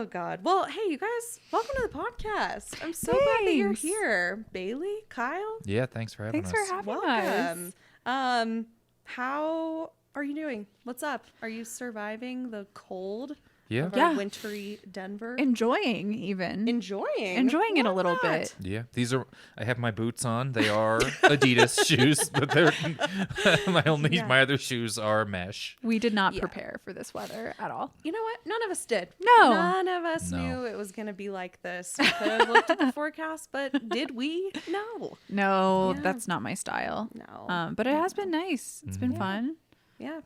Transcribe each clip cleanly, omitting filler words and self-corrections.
Oh, God. Well, hey, you guys, welcome to the podcast. I'm so glad that you're here. Bailey, Kyle. Yeah, thanks for having us. Thanks for having Welcome. us. How are you doing? What's up? Are you surviving the cold Yeah. of our wintry Denver? Enjoying even. Enjoying it a little Why not? bit. Yeah, I have my boots on. They are Adidas shoes, but they're my other shoes are mesh. We did not prepare for this weather at all. You know what? None of us did. No. None of us knew it was going to be like this. We could have looked at the forecast, but did we? No. No, Yeah. that's not my style. No. But it has been nice. It's been fun. Yeah.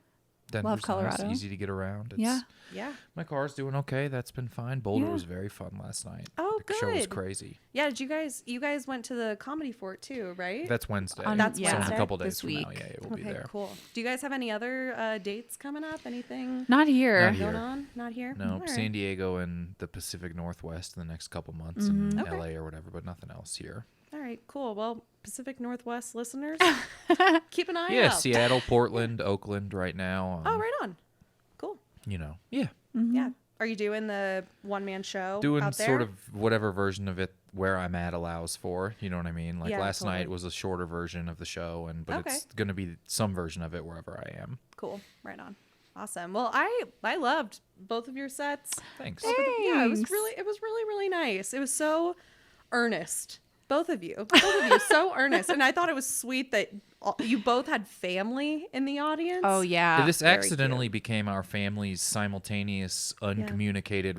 Denver's Love Colorado. nice, easy to get around. Yeah. Yeah. My car's doing okay. That's been fine. Boulder Yeah. was very fun last night. Oh, The show was good. crazy. Yeah. Did you guys went to the Comedy Fort too, right? That's Wednesday. That's So in Wednesday? a couple days This from now, week. yeah, we'll be Okay, there. cool. Do you guys have any other dates coming up? Anything Not here. Not here. going on? Not here? No, All right. San Diego and the Pacific Northwest in the next couple months, and Okay. LA or whatever, but nothing else here. All right, cool. Well, Pacific Northwest listeners, keep an eye Yeah, out. Seattle, Portland, Oakland right now. Oh, right on. Cool. You know, yeah. Yeah. Are you doing the one-man show Doing out there? sort of whatever version of it where I'm at allows for, you know what I mean? Like Yeah, last totally. night was a shorter version of the show, but Okay. it's going to be some version of it wherever I am. Cool. Right on. Awesome. Well, I loved both of your sets. Thanks. Yeah, it was Thanks. really nice. It was so earnest. Both of you, so earnest. And I thought it was sweet that you both had family in the audience. Oh, yeah. This very accidentally became our family's simultaneous, uncommunicated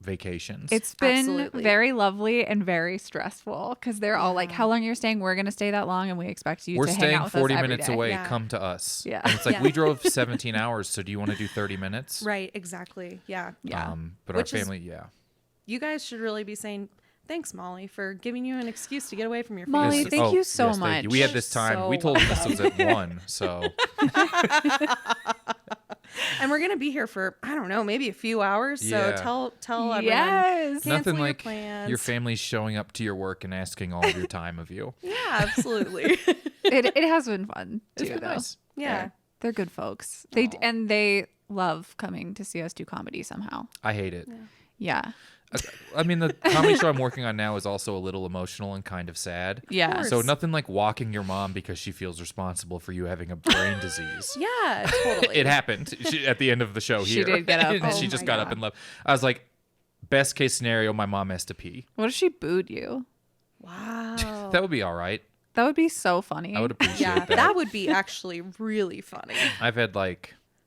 vacations. It's been Absolutely. very lovely and very stressful because they're all like, how long you're staying? We're going to stay that long and we expect you We're to hang staying out with 40 us every minutes day. away. Yeah. Come to us. Yeah. And it's like, Yeah. we drove 17 hours, so do you want to do 30 minutes? Right, exactly. Yeah. Yeah. But Which our is- family, yeah. You guys should really be saying, thanks, Molly, for giving you an excuse to get away from your Molly, family. thank you so thank you. much. We had this time. So we told them this was at 1, so And we're going to be here for, I don't know, maybe a few hours. Yeah. So tell everyone. Yes. Cancel nothing your like plans. your family's showing up to your work and asking all of your time of you. Yeah, absolutely. It has been fun too, It's been though. nice. Yeah. They're good folks. Aw. They love coming to see us do comedy somehow. I hate it. Yeah. I mean, the comedy show I'm working on now is also a little emotional and kind of sad. Yeah. course. So nothing like walking your mom because she feels responsible for you having a brain disease. Yeah, totally. It happened at the end of the show She here. did get up And and- she Oh just my got up God. and left. I was like, best case scenario, my mom has to pee. What if she booed you? Wow. That would be all right. That would be so funny. I would appreciate Yeah, that. that would be actually really funny. I've had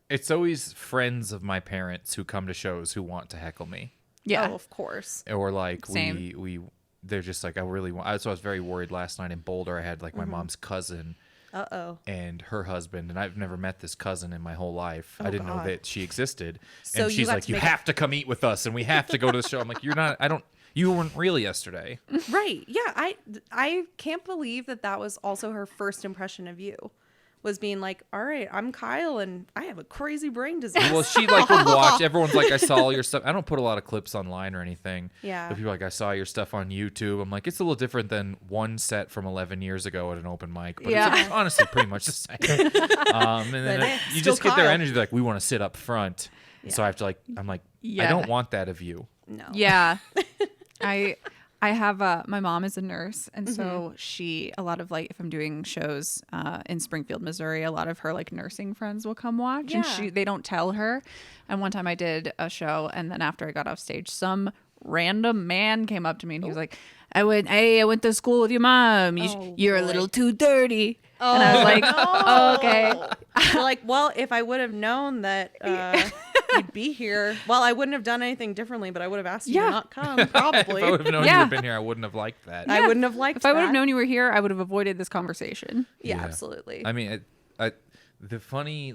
it's always friends of my parents who come to shows who want to heckle me. Yeah. Oh, of course. Or Same. they're just like, I really want. So I was very worried last night in Boulder. I had my mom's cousin Uh-oh. and her husband, and I've never met this cousin in my whole life. Oh, I didn't know God. that she existed. So And you she's got like, to you make have to come eat with us, and we have to go to the show. I'm like, you weren't real yesterday. Right. Yeah, I can't believe that was also her first impression of you. Was being like, all right, I'm Kyle and I have a crazy brain disease. Well, she would watch. Everyone's like, I saw all your stuff. I don't put a lot of clips online or anything. Yeah. But people are like, I saw your stuff on YouTube. I'm like, it's a little different than one set from 11 years ago at an open mic. But Yeah. it's honestly pretty much the same. And then But, hey, you still just get their Kyle. energy. They're like, we want to sit up front. So I have to I'm like, I Yeah. don't want that of you. No. Yeah. I have my mom is a nurse, and so a lot of if I'm doing shows in Springfield, Missouri, a lot of her nursing friends will come watch, Yeah. and they don't tell her. And one time I did a show, and then after I got off stage, some random man came up to me and he was like, I went to school with your mom. You're a boy. little too dirty. And I was like, oh, okay. You're like, well, if I would have known that you'd be here, well, I wouldn't have done anything differently, but I would have asked you Yeah. to not come, probably. If I would have known you Yeah. had been here, I wouldn't have liked that. I wouldn't have liked If I would have that. known you were here, I would have avoided this conversation. Yeah, Yeah. absolutely. I mean, the funny,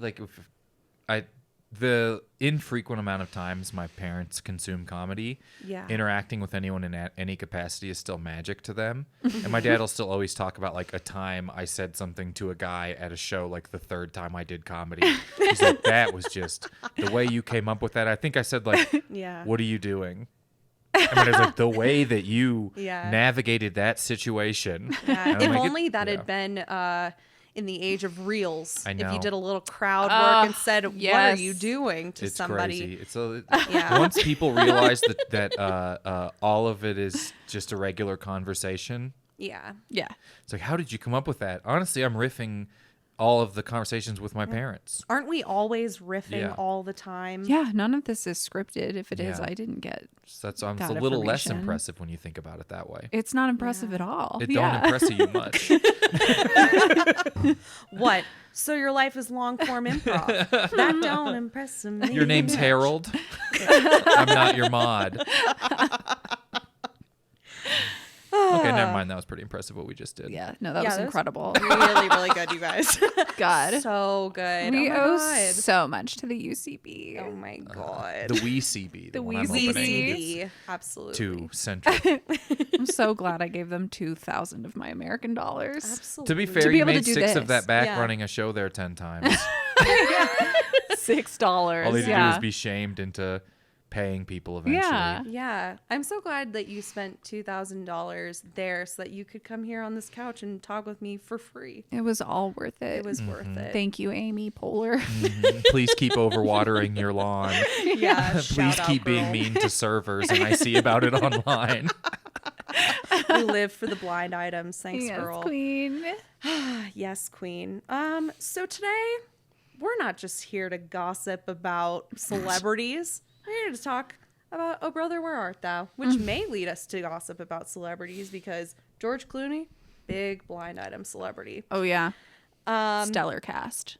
the infrequent amount of times my parents consume comedy, Yeah. interacting with anyone in any capacity is still magic to them. And my dad will still always talk about a time I said something to a guy at a show, the third time I did comedy. He's like, that was just the way you came up with that. I think I said Yeah. what are you doing? I mean, it's the way that you Yeah. navigated that situation. Yeah. And I'm If like, only that yeah. had been in the age of reels. I If you know. did a little crowd work and said, "What are yes. you doing?" to It's somebody. crazy. It's a, Yeah. Once people realize that all of it is just a regular conversation, Yeah. Yeah. it's like, how did you come up with that? Honestly, I'm riffing all of the conversations with my parents. Aren't we always riffing Yeah. all the time? Yeah. None of this is scripted. If it is, Yeah. I didn't get. So that's it's a That little less information. impressive when you think about it that way. It's not impressive at all. It yeah. don't impress you much. What? So your life is long form improv. That don't impress me. Your name's Harold. I'm not your mod. Okay, never mind. That was pretty impressive what we just did. Yeah. No, that Yeah, was that was incredible. really, really good, you guys. God. So good. We oh my owe God. so much to the UCB. Oh my God. The wee CB. The one wee I'm opening ZCB. Absolutely. to Central. I'm so glad I gave them 2,000 of my American dollars. Absolutely. To be fair, be you able to made do 6 of this. that back Yeah. running a show there 10 times. $6. All they do yeah. is be shamed into paying people eventually. Yeah. Yeah. I'm so glad that you spent $2,000 there so that you could come here on this couch and talk with me for free. It was all worth it. It was worth it. Thank you, Amy Poehler. Mhm. Please keep overwatering your lawn. Yeah. Please shout out, keep being girl. mean to servers, and I see about it online. We live for the blind items. Thanks, yes, girl. queen. Yes, queen. So today we're not just here to gossip about celebrities. We're here to talk about Oh Brother, Where Art Thou? Which may lead us to gossip about celebrities because George Clooney, big blind item celebrity. Oh, yeah. Stellar cast.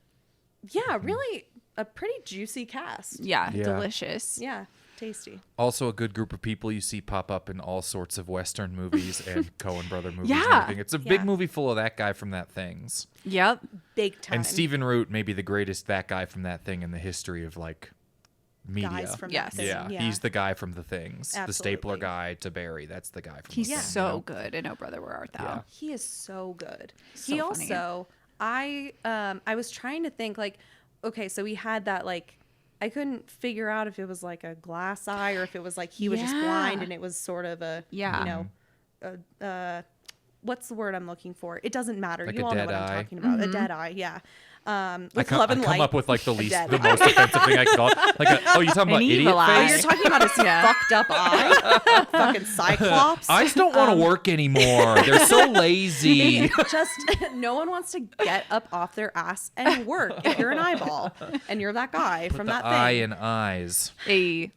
Yeah, really a pretty juicy cast. Yeah, Yeah. delicious. Yeah, tasty. Also, a good group of people you see pop up in all sorts of Western movies and Coen brother movies and Yeah. everything. It's a big Yeah. movie full of that guy from That Things. Yep. Big time. And Stephen Root may be the greatest that guy from That Thing in the history of like media. Guys from Yes. that thing. yeah, he's the guy from The Things. The stapler Absolutely. guy to Barry. That's the guy from He's The Thing, so you know? good in Oh Brother, Where Art Thou? Yeah. He is so good. So he funny. also, I was trying to think like, okay, so he had that like, I couldn't figure out if it was like a glass eye or if it was like he was just blind Yeah. and it was sort of a, Yeah. you know, what's the word I'm looking for? It doesn't matter. Like you a all know dead what eye? I'm talking about. A dead eye, yeah. I With come, Love I and come Light. up with like the dead most offensive thing I can call it. Like, oh, you talking about An idiot evil eye. Oh, face? you're talking about his Yeah. fucked up eye? Fucking Cyclops? Eyes don't want to work anymore. They're so lazy. Just no one wants to get up off their ass and work if you're an eyeball and you're that guy from the that eye thing. and eyes. A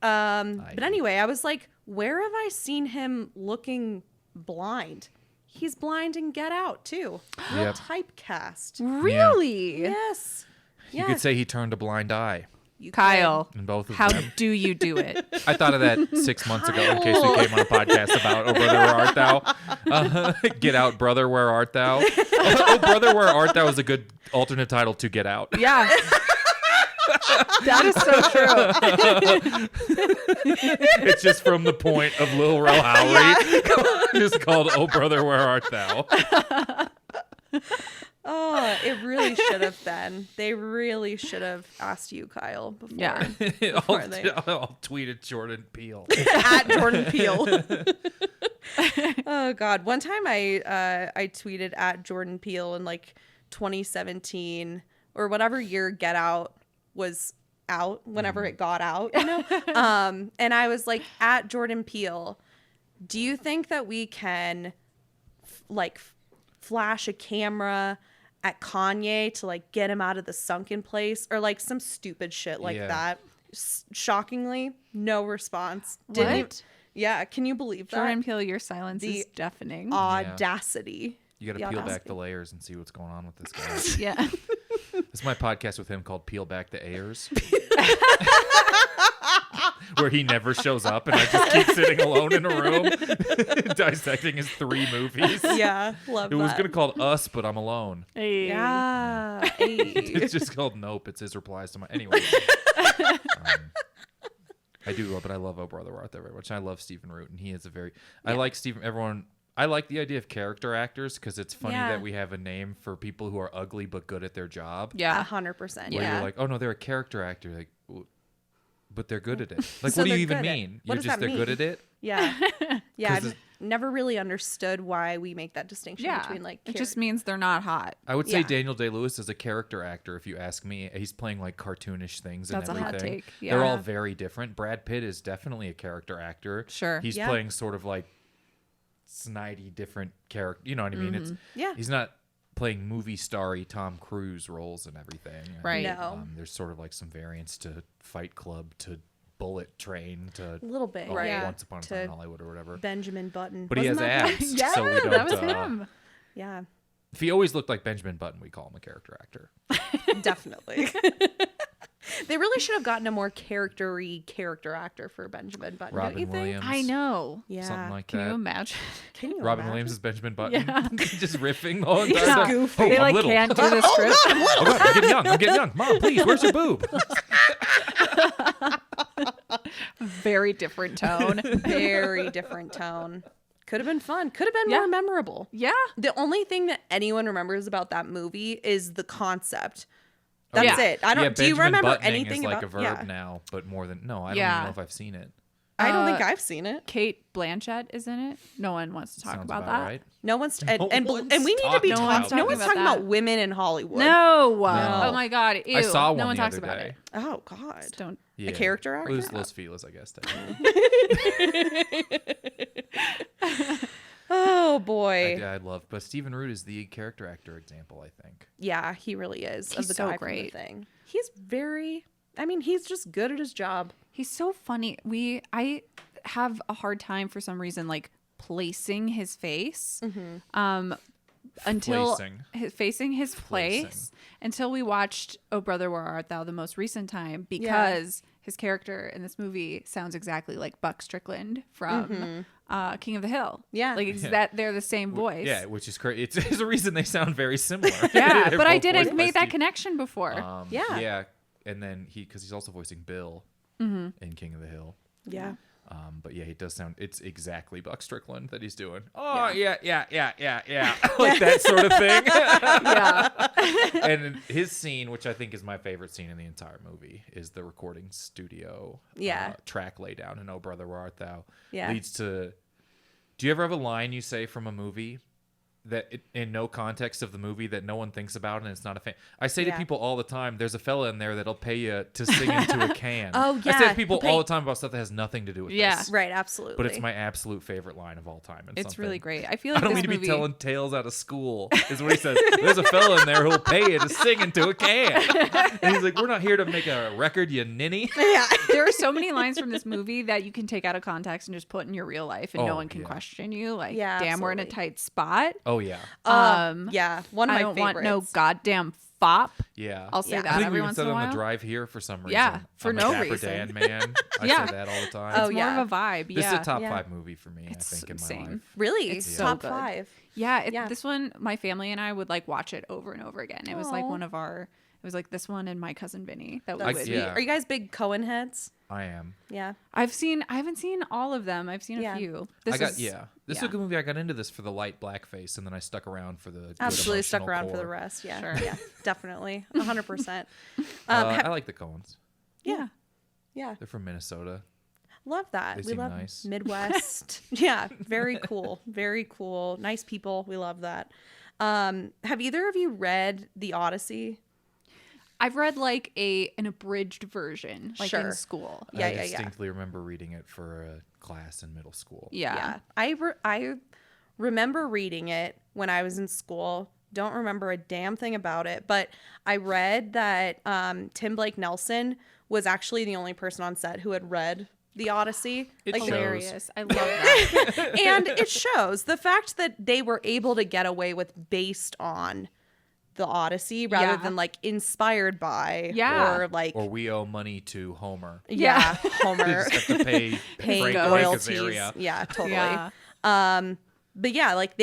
But anyway, I was like, where have I seen him looking blind? He's blind in Get Out too. Real Yep. typecast. really? Yes. You could say he turned a blind eye You could. Kyle, in both of how them. do you do it? I thought of that 6 months ago in case we came on a podcast about Oh Brother, Where Art Thou? Get Out, Brother, Where Art Thou? Oh Brother, Where Art Thou is a good alternate title to Get Out. Yeah. That is so true. It's just from the point of Lil Rel Howery. Just called Oh Brother, Where Art Thou? Oh, it really should have been. They really should have asked you, Kyle, before. Yeah. I'll tweet at Jordan Peele. At Jordan Peele. Oh God! One time I tweeted at Jordan Peele in like 2017 or whatever year Get Out was out, whenever it got out, you know. And I was like, at Jordan Peele, do you think that we can flash a camera at Kanye to like get him out of the sunken place or like some stupid shit like Yeah. that? Shockingly, no response. What? Yeah, can you believe that? Jordan Peele, your silence The is deafening. Audacity. You got to The peel back audacity. the layers and see what's going on with this guy. Yeah. This is my podcast with him called Peel Back the Ayers. Where he never shows up and I just keep sitting alone in a room dissecting his 3 movies. Yeah, love It that. was going to call Us, but I'm alone. Hey. Yeah. Hey. It's just called Nope. It's his replies to my... Anyway. I do love, but I love Oh Brother, Where Art Thou very much. I love Stephen Root, and he is a very... I like Stephen... Everyone... I like the idea of character actors because it's funny Yeah. that we have a name for people who are ugly but good at their job. Yeah. 100%. Where Yeah. you're like, oh no, they're a character actor. Like, but they're good at it. Like, So what do you they're even good at- mean? what You're does just that they're good mean? at it. Yeah. Yeah. 'Cause never really understood why we make that distinction between like it just means they're not hot. I would say Yeah. Daniel Day-Lewis is a character actor. If you ask me, he's playing like cartoonish things That's a and hot everything. take. They're Yeah. all very different. Brad Pitt is definitely a character actor. Sure. He's Yeah. playing sort of like snidey different character. You know what I mean? It's Yeah. He's not playing movie starry Tom Cruise roles and everything. Right. No. There's sort of like some variants to Fight Club, to Bullet Train, to a little bit, oh, right? Once Upon a Time in Hollywood or whatever. Benjamin Button. But he has Wasn't that him? abs, Yeah, so we don't. that was him. Yeah, If he always looked like Benjamin Button, we call him a character actor. definitely. They really should have gotten a more character-y character actor for Benjamin Button, don't you Robin think? Williams. I know. Yeah. Something like Can that. you imagine? Can you Robin imagine? Williams is Benjamin Button. Yeah. Just riffing the whole entire Yeah. time. goofy. Oh, They I'm like little. can't do the script. Oh, God, I'm getting young. I'm getting young. Mom, please, where's your boob? Very different tone. Very different tone. Could have been fun. Could have been Yeah. more memorable. Yeah. The only thing that anyone remembers about that movie is the concept. That's Yeah. it. I don't. Yeah, do you Benjamin remember Buttoning anything is like about a verb yeah. now, but more than no. I don't Yeah. even know if I've seen it. I don't think Uh, I've seen it. Kate Blanchett is in it. No one wants to talk Sounds about about that. right. No one's No and one's we need to be talking about talking. No that. one's talking about women in Hollywood. No. No. Oh my god. Ew. I saw one no one the talks other about day. it. Oh God. Just don't. Yeah. A character actor? Los Feliz, I guess. Oh boy. I love, but Stephen Root is the character actor example. I think. Yeah, he really is. Of He's the so guy great. From the thing. He's very. I mean, he's just good at his job. He's so funny. I have a hard time for some reason like placing his face. Until Placing. facing his place Placing. until we watched Oh Brother Where Art Thou the most recent time because his character in this movie sounds exactly like Buck Strickland from King of the Hill. Yeah. Like that they're the same voice. Yeah, which is crazy. There's a reason they sound very similar. Yeah, They're but I both didn't voiced by make that Steve- connection before. Yeah. Yeah, and then because he's also voicing Bill in King of the Hill. Yeah. But yeah, he does sound. It's exactly Buck Strickland that he's doing. Oh yeah, like that sort of thing. Yeah. And his scene, which I think is my favorite scene in the entire movie, is the recording studio. Track laydown in Oh Brother Where Art Thou. Yeah. Leads to. Do you ever have a line you say from a movie that in no context of the movie that no one thinks about and it's not a fan? I say to Yeah. people all the time, there's a fella in there that'll pay you to sing into a can. Oh, I say yeah, to people he'll pay- all the time about stuff that has nothing to do with Yeah. this. Right. Absolutely. But it's my absolute favorite line of all time. In It's something. really great. I feel I like don't this mean to movie, be telling tales out of school, is what he says. There's a fella in there who'll pay you to sing into a can. And he's like, we're not here to make a record, you ninny. Yeah. there are so many lines from this movie that you can take out of context and just put in your real life and no Oh, one can yeah. question you. Like, Yeah, damn, we're in a absolutely. tight spot. Oh, yeah. Yeah. One of I my don't favorites. want no goddamn fop. Yeah. I'll say Yeah. that I think every we even once said in a on while. the drive here for some reason. Yeah, for I'm no a Dapper reason. Dan man. I Yeah. say that all the time. Oh, It's yeah. more of a vibe. This is Yeah. a top Yeah. 5 movie for me, It's I think, in my same. life. Really? It's so Top good. 5. Yeah, Yeah. this one, my family and I would like watch it over and over again. It was like Aw. one of our. It was like this one and My Cousin Vinny that we That's would. sweet. yeah. Are you guys big Coen heads? I am. Yeah. I haven't seen all of them. I've seen Yeah. a few. This This is yeah. a good movie. I got into this for the light blackface, and then I stuck around for the good Absolutely stuck emotional around for the core. rest. Yeah. Sure. Yeah. Definitely. 100%. I like the Coens. Yeah. Yeah. They're from Minnesota. Love that. They We seem love nice. Midwest. Yeah. Very cool. Very cool. Nice people. We love that. Have either of you read The Odyssey? I've read like an abridged version, like in Sure. school. Yeah, I yeah, yeah. distinctly remember reading it for a class in middle school. Yeah. I remember reading it when I was in school. Don't remember a damn thing about it, but I read that Tim Blake Nelson was actually the only person on set who had read The Odyssey. It Like, shows. Hilarious. I love that. and it shows the fact that they were able to get away with based on the Odyssey rather Yeah. than like inspired by Yeah. or like Or we owe money to Homer. yeah, They Homer just have to pay paying Frank royalties. Azaria. Yeah, totally. Yeah. But yeah, like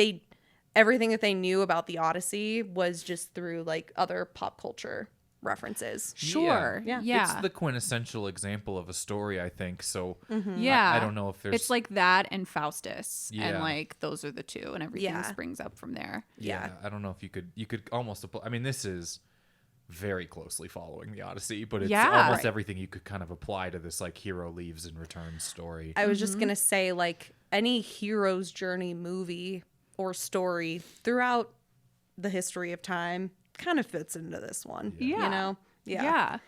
everything that they knew about the Odyssey was just through like other pop culture references. Sure. Yeah. Yeah. It's the quintessential example of a story, I think. So Yeah. I don't know if there's. It's like that and Faustus. Yeah. And like those are the two and everything Yeah. springs up from there. yeah, I don't know if you could almost apply. I mean, this is very closely following the Odyssey, but it's Yeah. almost Right. everything you could kind of apply to this like hero leaves and returns story. I was just gonna say like any hero's journey movie or story throughout the history of time kind of fits into this one. Yeah. You know? Yeah.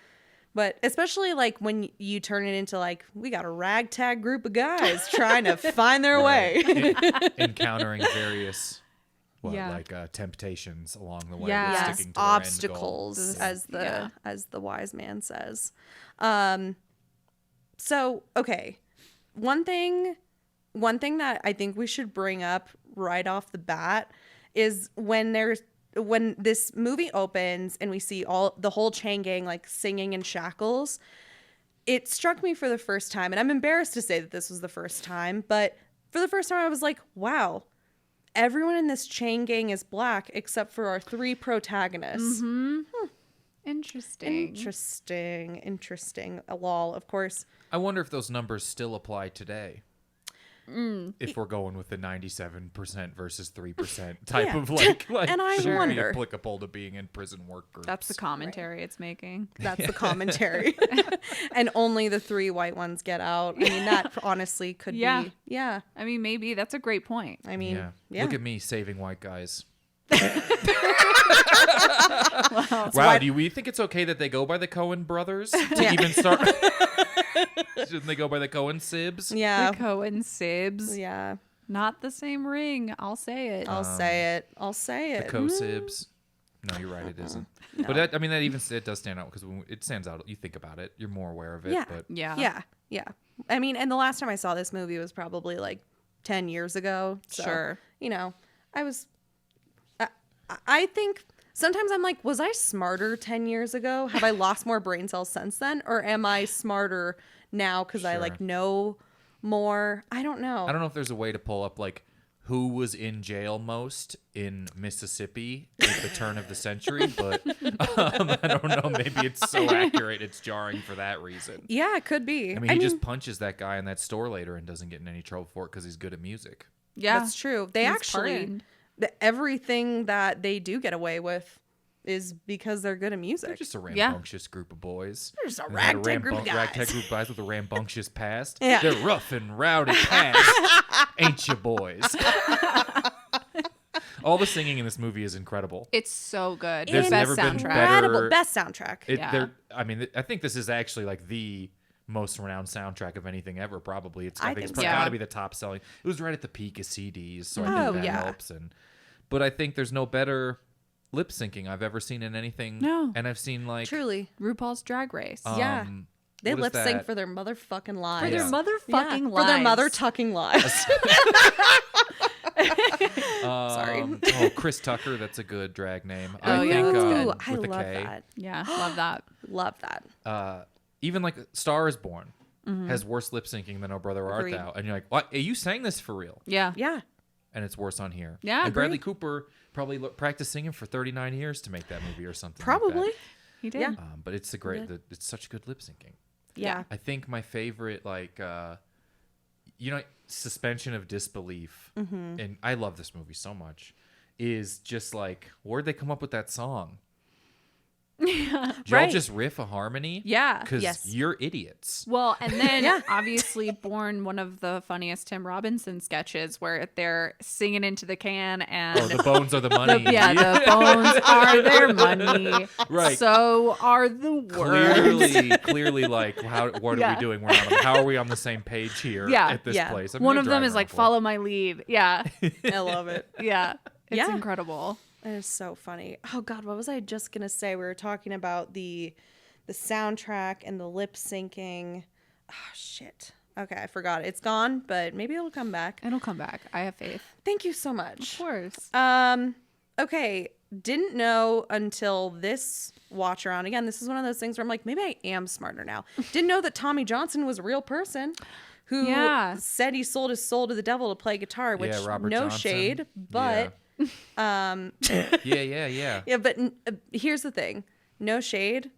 But especially like when you turn it into like, we got a ragtag group of guys trying to find their way. Encountering various temptations along the way. Yeah. Yes, Yes, sticking to their end goal. obstacles, as the wise man says. So okay, one thing that I think we should bring up right off the bat is when this movie opens and we see the whole chain gang like singing in shackles. It struck me for the first time, and I'm embarrassed to say that this was the first time, but for the first time I was like, wow, everyone in this chain gang is black except for our 3 protagonists. Interesting. Interesting. Lol, of course. I wonder if those numbers still apply today. If we're going with the 97% versus 3% type of like and I should wonder. be applicable to being in prison work groups. That's the commentary it's making. That's the commentary. And only the 3 white ones get out. I mean, that honestly could be. Yeah. I mean, maybe that's a great point. I mean, yeah. Look at me saving white guys. Wow. Do you think it's okay that they go by the Coen brothers to even start? Shouldn't they go by the Coen sibs? Yeah. The Coen Sibs. Yeah. Not the same ring. I'll say it. I'll say it. The co-sibs. No, you're right. It isn't. No. But it does stand out because it stands out. You think about it, you're more aware of it. Yeah. But Yeah. Yeah. I mean, and the last time I saw this movie was probably like 10 years ago. So, Sure. You know, I think sometimes I'm like, was I smarter 10 years ago? Have I lost more brain cells since then? Or am I smarter now because I like know more? I don't know. I don't know if there's a way to pull up like who was in jail most in Mississippi at the turn of the century, but I don't know. Maybe it's so accurate it's jarring for that reason. Yeah, it could be. I mean, he just punches that guy in that store later and doesn't get in any trouble for it because he's good at music. Yeah. That's true. They He's actually, pardoned. everything that they do get away with is because they're good at music. They're just a rambunctious group of boys. They're just a And they had ragtag group of guys. Ragtag group of guys with a rambunctious past. Yeah. They're rough and rowdy past. Ain't you boys? All the singing in this movie is incredible. It's so good. There's Best never been soundtrack. better- Incredible. Best soundtrack. Yeah. I think this is actually like the most renowned soundtrack of anything ever. Probably, I think it's so. got to be the top selling. It was right at the peak of CDs, so I Oh, think that yeah. helps. But I think there's no better lip syncing I've ever seen in anything. No. And I've seen like Truly. RuPaul's Drag Race. Yeah. They what is lip sync that? for their motherfucking lives. For their Yeah. motherfucking lives. For their mother tucking lives. Sorry. Oh, Chris Tucker. That's a good drag name. Oh, I yeah, think, that's good. I with a love K. that. Yeah, love that. Love that. Even like Star is Born has worse lip syncing than Oh Brother Where Art Agreed. Thou, and you're like, what? Hey, you sang this for real? Yeah. Yeah. And it's worse on here. Yeah, and Bradley agreed. Cooper probably practiced singing for 39 years to make that movie or something. Probably. Like He did. Yeah. that. But it's it's such good lip syncing. Yeah. I think my favorite, like, suspension of disbelief, and I love this movie so much, is just like, where'd they come up with that song? Did y'all Right. just riff a harmony? Yeah. Because Yes. you're idiots. Well, and then Yeah. obviously Born, one of the funniest Tim Robinson sketches where they're singing into the can and Oh, the bones are the money. the bones are their money. Right. So are the words. Clearly, like, what are we doing? How are we on the same page here Yeah. at this Yeah. place? I'm One gonna of them drive is like, around for follow my lead. Yeah. I love it. Yeah. It's Yeah. incredible. It is so funny. Oh God, what was I just gonna say? We were talking about the soundtrack and the lip syncing. Oh shit. Okay, I forgot. It's gone, but maybe it'll come back. It'll come back. I have faith. Thank you so Of much. course. Okay, didn't know until this watch around. Again, this is one of those things where I'm like, maybe I am smarter now. Didn't know that Tommy Johnson was a real person who Yeah. said he sold his soul to the devil to play guitar, which Robert no Johnson. shade, but Yeah, yeah. yeah, but here's the thing. No shade.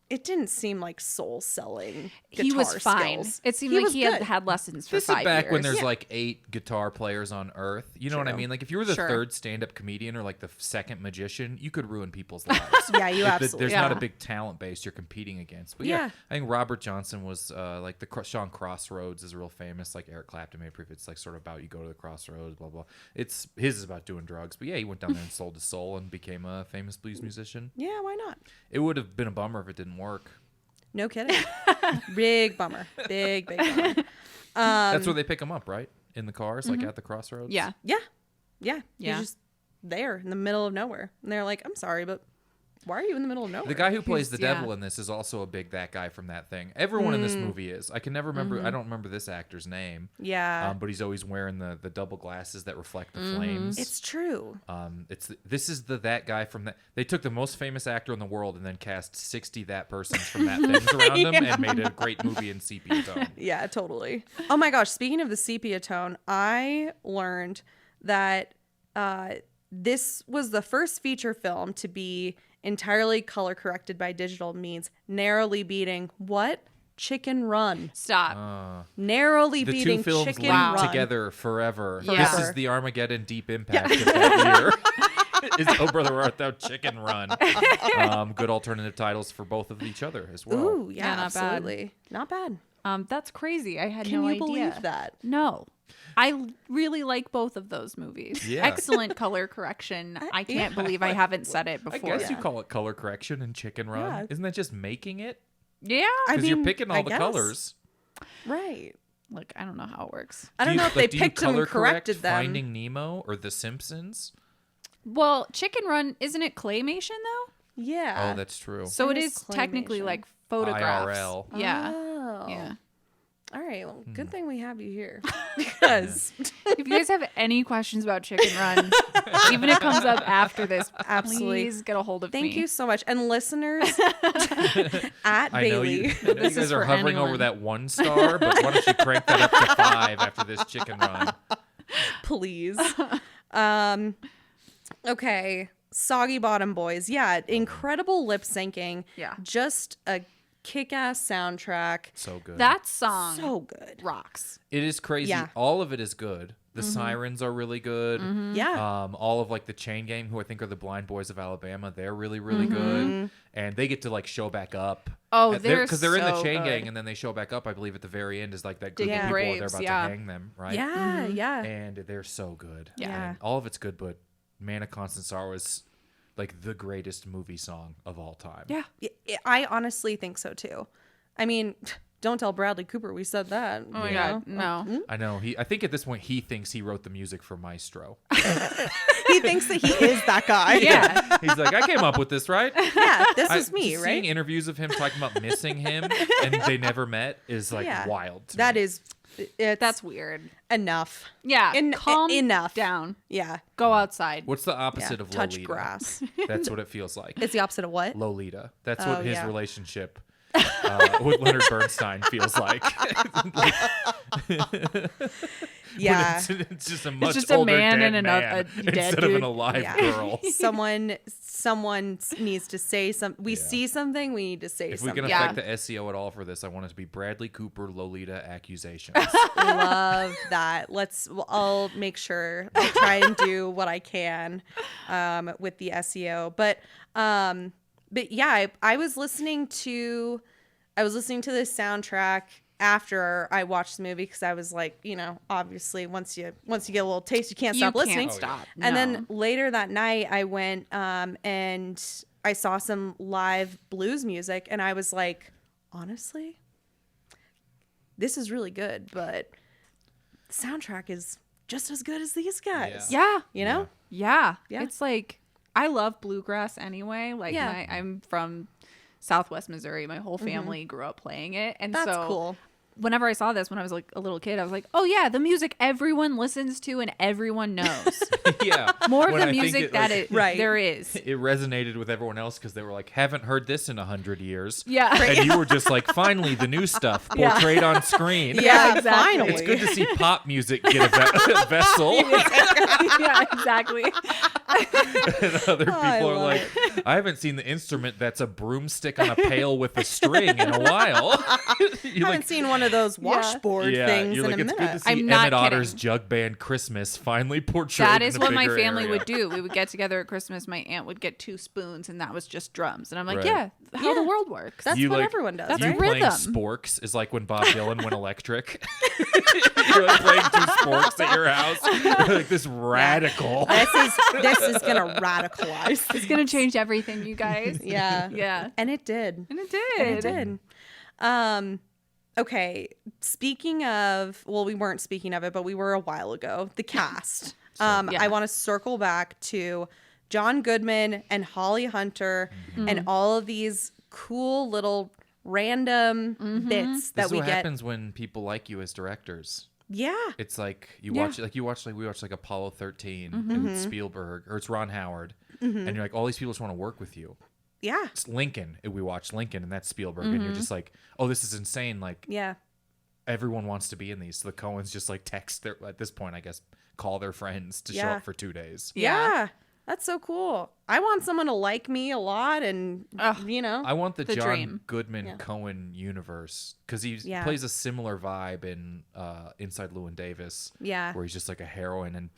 it didn't seem like soul selling. He was fine. Skills. It seemed He like was he good. had lessons for This 5 is back years. when there's like 8 guitar players on Earth. You know what I True. mean? Like if you were the Sure. third stand-up comedian or like the second magician, you could ruin people's lives. Yeah, you If absolutely. There's Yeah. not a big talent base you're competing against. But yeah, Yeah. I think Robert Johnson was like the Sean Crossroads is real famous. Like Eric Clapton made proof. It's like sort of about you go to the crossroads, blah blah. His is about doing drugs. But yeah, he went down there and sold his soul and became a famous blues musician. Yeah, why not? It would have been a bummer if it didn't work. No kidding. Big bummer. Big bummer. That's where they pick him up, right? In the cars, like at the crossroads. Yeah. Yeah. Yeah. Yeah. He's just there in the middle of nowhere. And they're like, I'm sorry, but why are you in the middle of nowhere? The guy who plays the yeah. devil in this is also a big that guy from that thing. Everyone in this movie is. I can never remember. I don't remember this actor's name. Yeah. But he's always wearing the double glasses that reflect the flames. It's true. This is that guy from that. They took the most famous actor in the world and then cast 60 that persons from that things around him and made a great movie in sepia tone. Yeah, totally. Oh my gosh. Speaking of the sepia tone, I learned that this was the first feature film to be entirely color corrected by digital means, narrowly beating what? Chicken Run. Stop. Narrowly The beating two films Chicken linked Run. together forever. Yeah. This is the Armageddon Deep Impact of that year. Is Oh Brother Where Art Thou Chicken Run. Good alternative titles for both of each other as well. Ooh, yeah, Yeah, not bad. absolutely. Not bad. That's crazy. I had Can no you idea. believe that? No. I really like both of those movies. Yeah. Excellent color correction. I can't believe I haven't said it I before. guess you call it color correction and Chicken Run. Yeah. Isn't that just making it? Yeah. I Because you're mean, picking all I the guess. colors. Right. Look, I don't know how it works. I don't know if they picked them and corrected them. Finding Nemo or The Simpsons? Well, Chicken Run, isn't it claymation though? Yeah. Oh, that's true. So it It is is technically claymation. like photographs. IRL. Yeah. Oh. Yeah. All right. Well, Hmm. good thing we have you here. Because If you guys have any questions about Chicken Run, even if it comes up after this, Absolutely. please get a hold of me. thank you so much. And listeners at I know you, Bailey. I know you This is guys are for hovering over anyone. that 1 star, but why don't you crank that up to 5 after this Chicken Run? Please. Okay. Soggy Bottom Boys. Yeah. Incredible lip syncing. Yeah. Just a kick-ass soundtrack. So good. That song So good. rocks. It is crazy. Yeah. All of it is good. The sirens are really good. Yeah. All of like the Chain Gang, who I think are the Blind Boys of Alabama, they're really, really good. And they get to like show back up. Oh, Because they're in the so Chain good. Gang, and then they show back up. I believe at the very end is like that group Digging of people graves, they're about yeah. to hang them, right? Yeah. Yeah. And they're so good. Yeah. And all of it's good, but Man of Constant Sorrow is like the greatest movie song of all time. Yeah. I honestly think so too. I mean, don't tell Bradley Cooper we said that. Oh my you god, know? no. I know. I think at this point he thinks he wrote the music for Maestro. He thinks that he is that guy. Yeah. He's like, I came up with this, right? Yeah, this is me, just right? Seeing interviews of him talking about missing him and they never met is like Yeah. wild. To That me. is, it's That's weird. enough. Yeah. Calm enough. down. Yeah. Go outside. What's the Yeah. opposite of Touch Lolita? grass. That's what it feels like. It's the opposite of what? Lolita. That's Oh, what his yeah. relationship with Leonard Bernstein feels like. Yeah. It's just a much just a older man dead and man a dead instead of an dude. alive Yeah. girl. Someone needs to say something. We see something. We need to say If we something. can Yeah. affect the SEO at all for this, I want it to be Bradley Cooper Lolita accusations. Love that. I'll make sure. I'll try and do what I can with the SEO. But yeah, I was listening to this soundtrack after I watched the movie because I was like, obviously once you get a little taste, you can't stop listening. Stop. And No. then later that night, I went and I saw some live blues music, and I was like, honestly, this is really good, but the soundtrack is just as good as these guys. Yeah. You know? Yeah. Yeah. It's like I love bluegrass anyway. Like Yeah. I'm from Southwest Missouri. My whole family grew up playing it. And That's so cool. whenever I saw this when I was like a little kid, I was like, oh yeah, the music everyone listens to and everyone knows. Yeah. More of When the I think music it, that like, it Right. there is. It resonated with everyone else because they were like, haven't heard this in 100 years. Yeah. And you were just like, finally, the new stuff Yeah. portrayed on screen. Yeah, exactly. finally. It's good to see pop music get a vessel. Yeah, exactly. And other people I are love like, I haven't seen the instrument that's a broomstick on a pail with a string in a while. I haven't seen one of those washboard things you're in like, a it's minute. good to see I'm not Emmett Otter's kidding. Jug Band Christmas finally portrayed. That in is a what my bigger family area. would do. We would get together at Christmas. My aunt would get 2 spoons, and that was just drums. And I'm like, Right. yeah, how the Yeah. world works. That's You what like- everyone does, That's You right? rhythm. playing sporks is like when Bob Dylan went electric. You're like playing 2 sporks at your house. You're like this radical. This is gonna radicalize. It's gonna change everything, you guys. Yeah. Yeah. And it did. And it did. And it did. Okay. Speaking of, well, we weren't speaking of it, but we were a while ago. The cast. Yeah. I want to circle back to John Goodman and Holly Hunter and all of these cool little random bits This that is we what get. happens when people like you as directors. Yeah. It's like we Yeah. watch like Apollo 13 and it's Spielberg or it's Ron Howard, and you're like, all these people just want to work with you. Yeah. It's Lincoln. We watch Lincoln and that's Spielberg, and you're just like, oh, this is insane. Like Yeah. everyone wants to be in these. So the Coens just like text their, at this point, I guess, call their friends to show Yeah. up for 2 days. Yeah. That's so cool. I want someone to like me a lot and, you know. I want the The John dream. Goodman Yeah. Coen universe because he Yeah. plays a similar vibe in Inside Llewyn Davis. Yeah. Where he's just like a heroin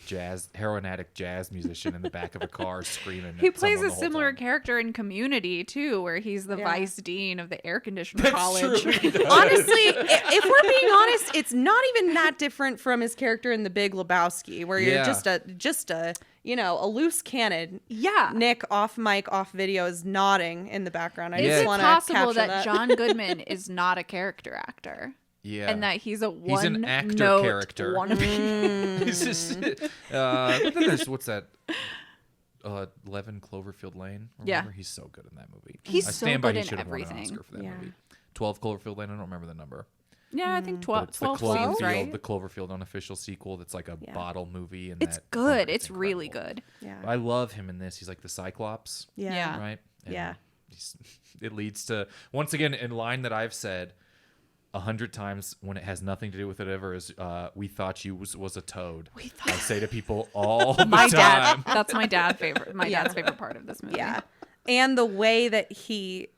addict jazz musician in the back of a car screaming. He at plays someone a the whole similar time. character in Community too, where he's the Yeah. vice dean of the air conditioner college. True, he does. Honestly, if we're being honest, it's not even that different from his character in The Big Lebowski, where you're Yeah. just a a loose cannon. Yeah. Nick off mic, off video is nodding in the background. I Is just it want to possible capture that, that. John Goodman is not a character actor? Yeah. And that he's a He's an actor one-note character. wannabe? He's just, but then there's, what's that? 11 Cloverfield Lane. Yeah. Remember? He's so good in that movie. He's I so stand by good he in should have won an everything. Oscar for that Yeah. movie. 12 Cloverfield Lane. I don't remember the number. Yeah, I think But 12, it's the 12 seems Cloverfield, right. the Cloverfield unofficial sequel. That's like a Yeah. bottle movie, and It's that, good. oh, It's really incredible. good. Yeah. I love him in this. He's like the Cyclops, Yeah. right? And Yeah. it leads to, once again, in line that I've said 100 times when it has nothing to do with it ever is we thought you was a toad. I say to people all the My time. dad. That's my dad's favorite. My Yeah. dad's favorite part of this movie. Yeah. And the way that he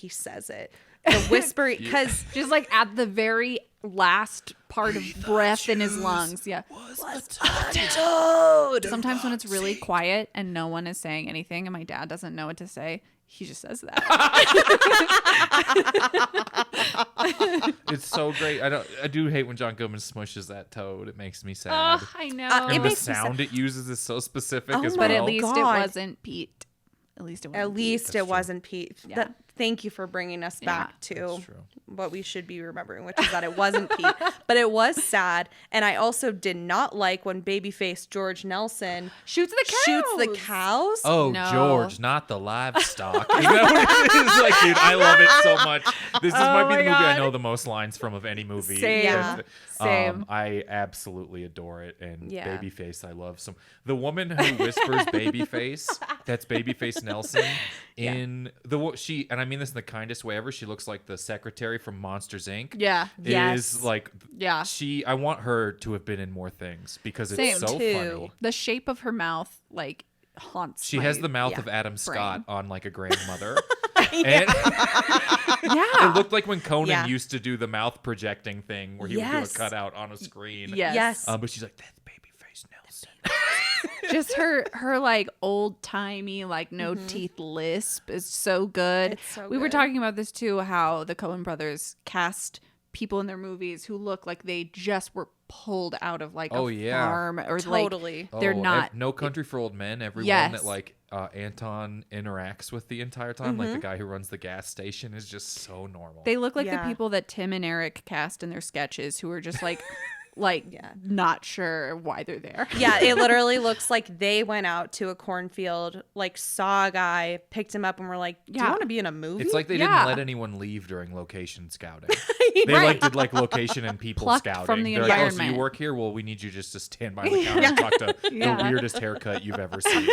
says it. The whisper, because Just like at the very last part of breath in his lungs. Yeah. Sometimes when it's really quiet and no one is saying anything and my dad doesn't know what to say, he just says that. It's so great. I do hate when John Goodman smushes that toad. It makes me sad. I know. it And the makes me sound it uses is so specific Oh as my but well. at least it God. wasn't Pete. At least it wasn't at least That's it true. wasn't Pete. Yeah. Thank you for bringing us Yeah. back to That's true. what we should be remembering, which is that it wasn't Pete, but it was sad. And I also did not like when babyface George Nelson Shoots the cows. shoots the cows. Oh, No. George, not the livestock. Is that what it is? Like, dude, I love it so much. This might be my the movie I God. know the most lines from of any movie. Same. Yeah. Same. I absolutely adore it. And Yeah. Babyface, I love some. The woman who whispers Babyface, that's Babyface Nelson. In she, and I mean this in the kindest way ever, she looks like the secretary from Monsters Inc. Yeah. Yes. Is like, Yeah. I want her to have been in more things because it's Same, so too. funny. The shape of her mouth, like, haunts She my- has the mouth yeah, of Adam Scott on like a grandmother. And Yeah. it looked like when Conan Yeah. used to do the mouth projecting thing where he would Yes. do a cutout on a screen. Yes. Yes. But she's like, that's Babyface Nelson. Just her like old timey, like no teeth lisp is so good. It's so we were good. talking about this too, how the Coen brothers cast people in their movies who look like they just were pulled out of like Oh, a yeah. farm or Totally. like they're not No Country for Old Men. Everyone Yes. that like Anton interacts with the entire time, like the guy who runs the gas station, is just so normal. they look like Yeah. the people that Tim and Eric cast in their sketches who are just like Yeah. not sure why they're there. Yeah, it literally looks like they went out to a cornfield, like saw a guy, picked him up, and were like, "Do you Yeah. want to be in a movie?" It's like they Yeah. didn't let anyone leave during location scouting. They like did like location and people Plucked scouting. from the They're like, oh, so you environment. work here? Well, we need you just to stand by the counter and talk to Yeah. the weirdest haircut you've ever seen.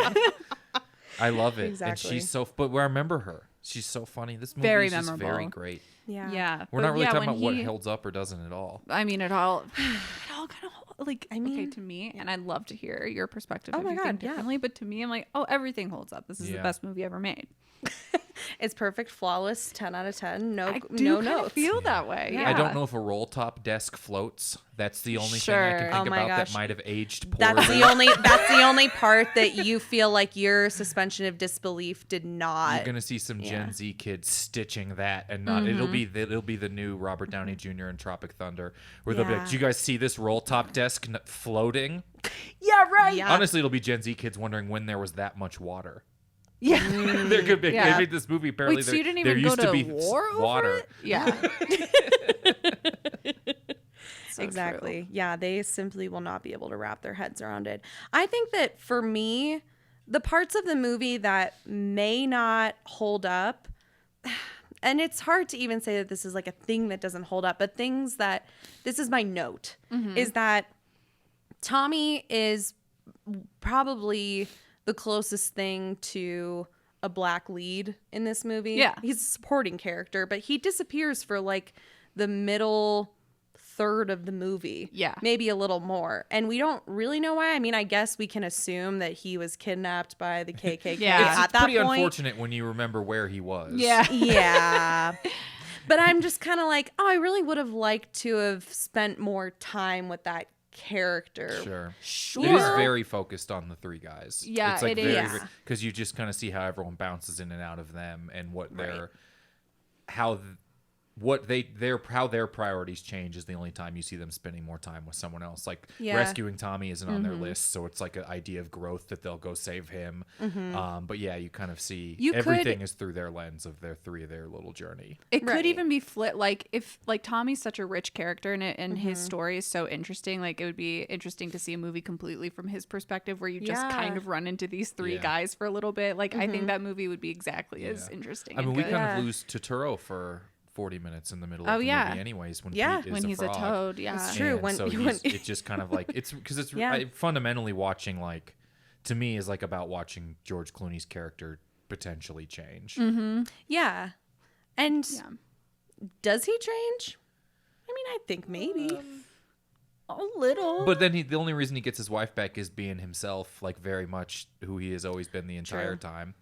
I love it. Exactly. And she's so, but I remember her. She's so funny. This movie Very is just very memorable. great. yeah, Yeah. We're But not really yeah, talking when about what he- holds up or doesn't at all. I mean, it all kind of like, I mean, okay, to me, and I'd love to hear your perspective Oh if my you God, think yeah. differently, but to me, I'm like, oh, everything holds up. This is the best movie ever made. It's perfect, flawless, 10 out of 10. No, I do no kind notes. of feel that way. Yeah. Yeah. I don't know if a roll top desk floats. That's the only thing I Sure. can think Oh my about gosh. that might have aged poorly. That's the only part that you feel like your suspension of disbelief did not. You're gonna see some Yeah. Gen Z kids stitching that, and not. It'll be the new Robert Downey Jr. in Tropic Thunder, where they'll be like, Yeah. "Do you guys see this roll top desk floating?" Yeah, right. Yeah. Honestly, it'll be Gen Z kids wondering when there was that much water. Yeah. There could be. Yeah. They made this movie. Apparently, Wait, so there, you didn't there even go used to to be war over water. it? Yeah. So Exactly. true. Yeah, they simply will not be able to wrap their heads around it. I think that for me, the parts of the movie that may not hold up, and it's hard to even say that this is like a thing that doesn't hold up, but things that, this is my note, is that Tommy is probably the closest thing to a black lead in this movie. Yeah. He's a supporting character, but he disappears for like the middle third of the movie. Yeah. Maybe a little more. And we don't really know why. I mean, I guess we can assume that he was kidnapped by the KKK Yeah. at that Pretty point. unfortunate when you remember where he was. Yeah. Yeah. But I'm just kind of like, oh, I really would have liked to have spent more time with that character. Sure. Sure. It is very focused on the three guys. Yeah, it's like it very, is. because you just kind of see how everyone bounces in and out of them and what Right. their how their priorities change is the only time you see them spending more time with someone else. Like Yeah. rescuing Tommy isn't on their list, so it's like an idea of growth that they'll go save him. But yeah, you kind of see You everything could- is through their lens of their little journey. It Right. could even be flipped. Like if like Tommy's such a rich character in it, and his story is so interesting. Like it would be interesting to see a movie completely from his perspective, where you just Yeah. kind of run into these three Yeah. guys for a little bit. Like I think that movie would be exactly as Yeah. interesting. I mean, and we good. kind Yeah. of lose Totoro for 40 minutes in the middle Oh, of the yeah. movie anyways when Yeah. Pete is when he's a frog. toad. Yeah. It's true. And When- so when- it's just kind of like it's because it's Yeah. fundamentally watching, like, to me, is like about watching George Clooney's character potentially change. Yeah. And Yeah. does he change? I mean, I think maybe. A little. But then the only reason he gets his wife back is being himself, like very much who he has always been the entire True. time.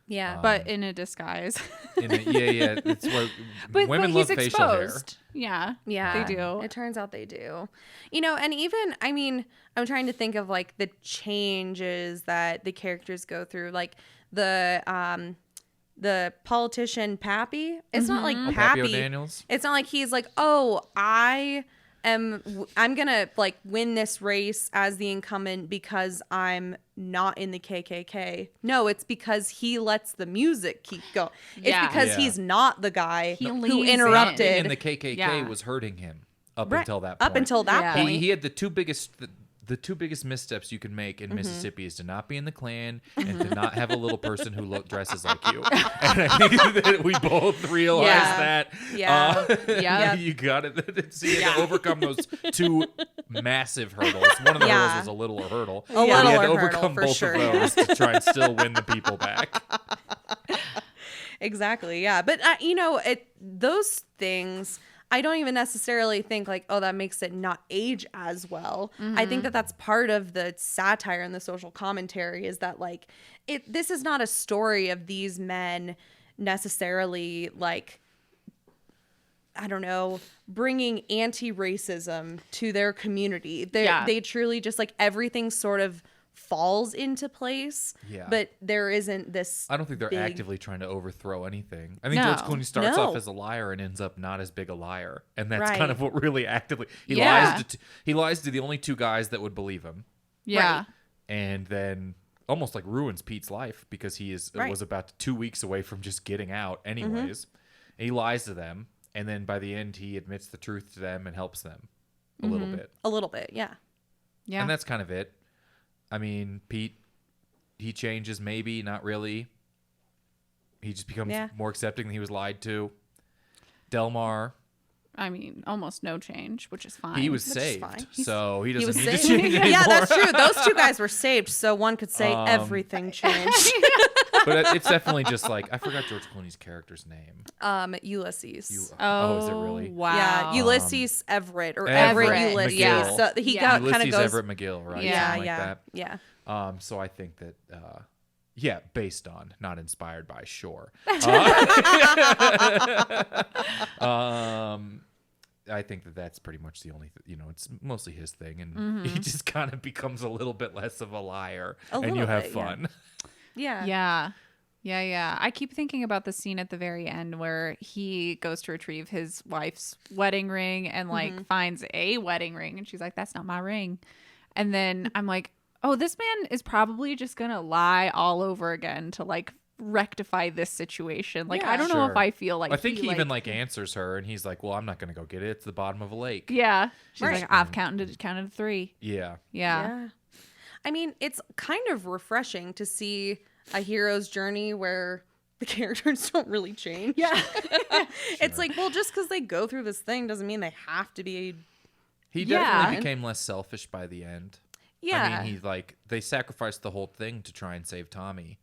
Yeah. But in a disguise. Yeah, it's what but women he's love facial hair. exposed. Yeah. Yeah, They do. It turns out they do. You know, and even, I mean, I'm trying to think of like the changes that the characters go through. Like the politician Pappy. It's not like Oh, Pappy Pappy. O'Daniels? It's not like he's like, oh, I'm gonna like win this race as the incumbent because I'm not in the KKK. No, it's because he lets the music keep going. It's Yeah. because Yeah. he's not the guy He who leans interrupted. in. And the KKK Yeah. was hurting him up Right. until that point. Up until that Yeah. point. He had the two biggest missteps you can make Mm-hmm. in Mississippi is to not be in the Klan and to not have a little person who dresses like you. And I think that we both realize Yeah. that. Yeah. Yeah. You got it. So you had to overcome those two massive hurdles. One of the Yeah. hurdles was a little hurdle. A But you had littler to hurdle, overcome for both sure. of those to try and still win the people back. Exactly. Yeah. But, you know, those things, I don't even necessarily think like, oh, that makes it not age as well. I think that that's part of the satire and the social commentary is that like this is not a story of these men necessarily like, I don't know, bringing anti-racism to their community. They truly just like everything sort of falls into place. Yeah. But there isn't this. I don't think they're big- actively trying to overthrow anything. I think No. George Clooney starts No. off as a liar and ends up not as big a liar, and that's Right. kind of what really actively he Yeah. lies to the only two guys that would believe him, Yeah. Right. and then almost like ruins Pete's life because he Right. was about 2 weeks away from just getting out anyways. And he lies to them, and then by the end he admits the truth to them and helps them a little bit, A little bit. Yeah. Yeah. and that's kind of it. I mean, Pete, he changes, maybe, not really. He just becomes Yeah. more accepting that he was lied to. Delmar, I mean, almost no change, which is fine. he was Which is saved, fine. so he He doesn't was need to saved. change anymore. Yeah, that's true. Those two guys were saved, so one could say everything changed. But it's definitely just like, I forgot George Clooney's character's name. Ulysses. Is it really? Wow. Yeah, Ulysses Everett or Everett Everett Ulysses. McGill. Yeah. So he Yeah. kind of Ulysses goes. Everett McGill, right? Yeah, Something yeah, like that. yeah. So I think that, based on, not inspired by, sure. I think that that's pretty much the only, it's mostly his thing, and he just kind of becomes a little bit less of a liar, and you have fun. Yeah. Yeah. I keep thinking about the scene at the very end where he goes to retrieve his wife's wedding ring and like finds a wedding ring, and she's like, "That's not my ring." And then I'm like, "Oh, this man is probably just gonna lie all over again to like rectify this situation." Like, I don't know if I feel like I think he even like answers her, and he's like, "Well, I'm not gonna go get it. It's the bottom of a lake." Yeah, she's Right. like, "I've counted 3." Yeah. I mean, it's kind of refreshing to see a hero's journey where the characters don't really change. Yeah. It's like, well, just because they go through this thing doesn't mean they have to be. He definitely became less selfish by the end. Yeah. I mean, they sacrificed the whole thing to try and save Tommy.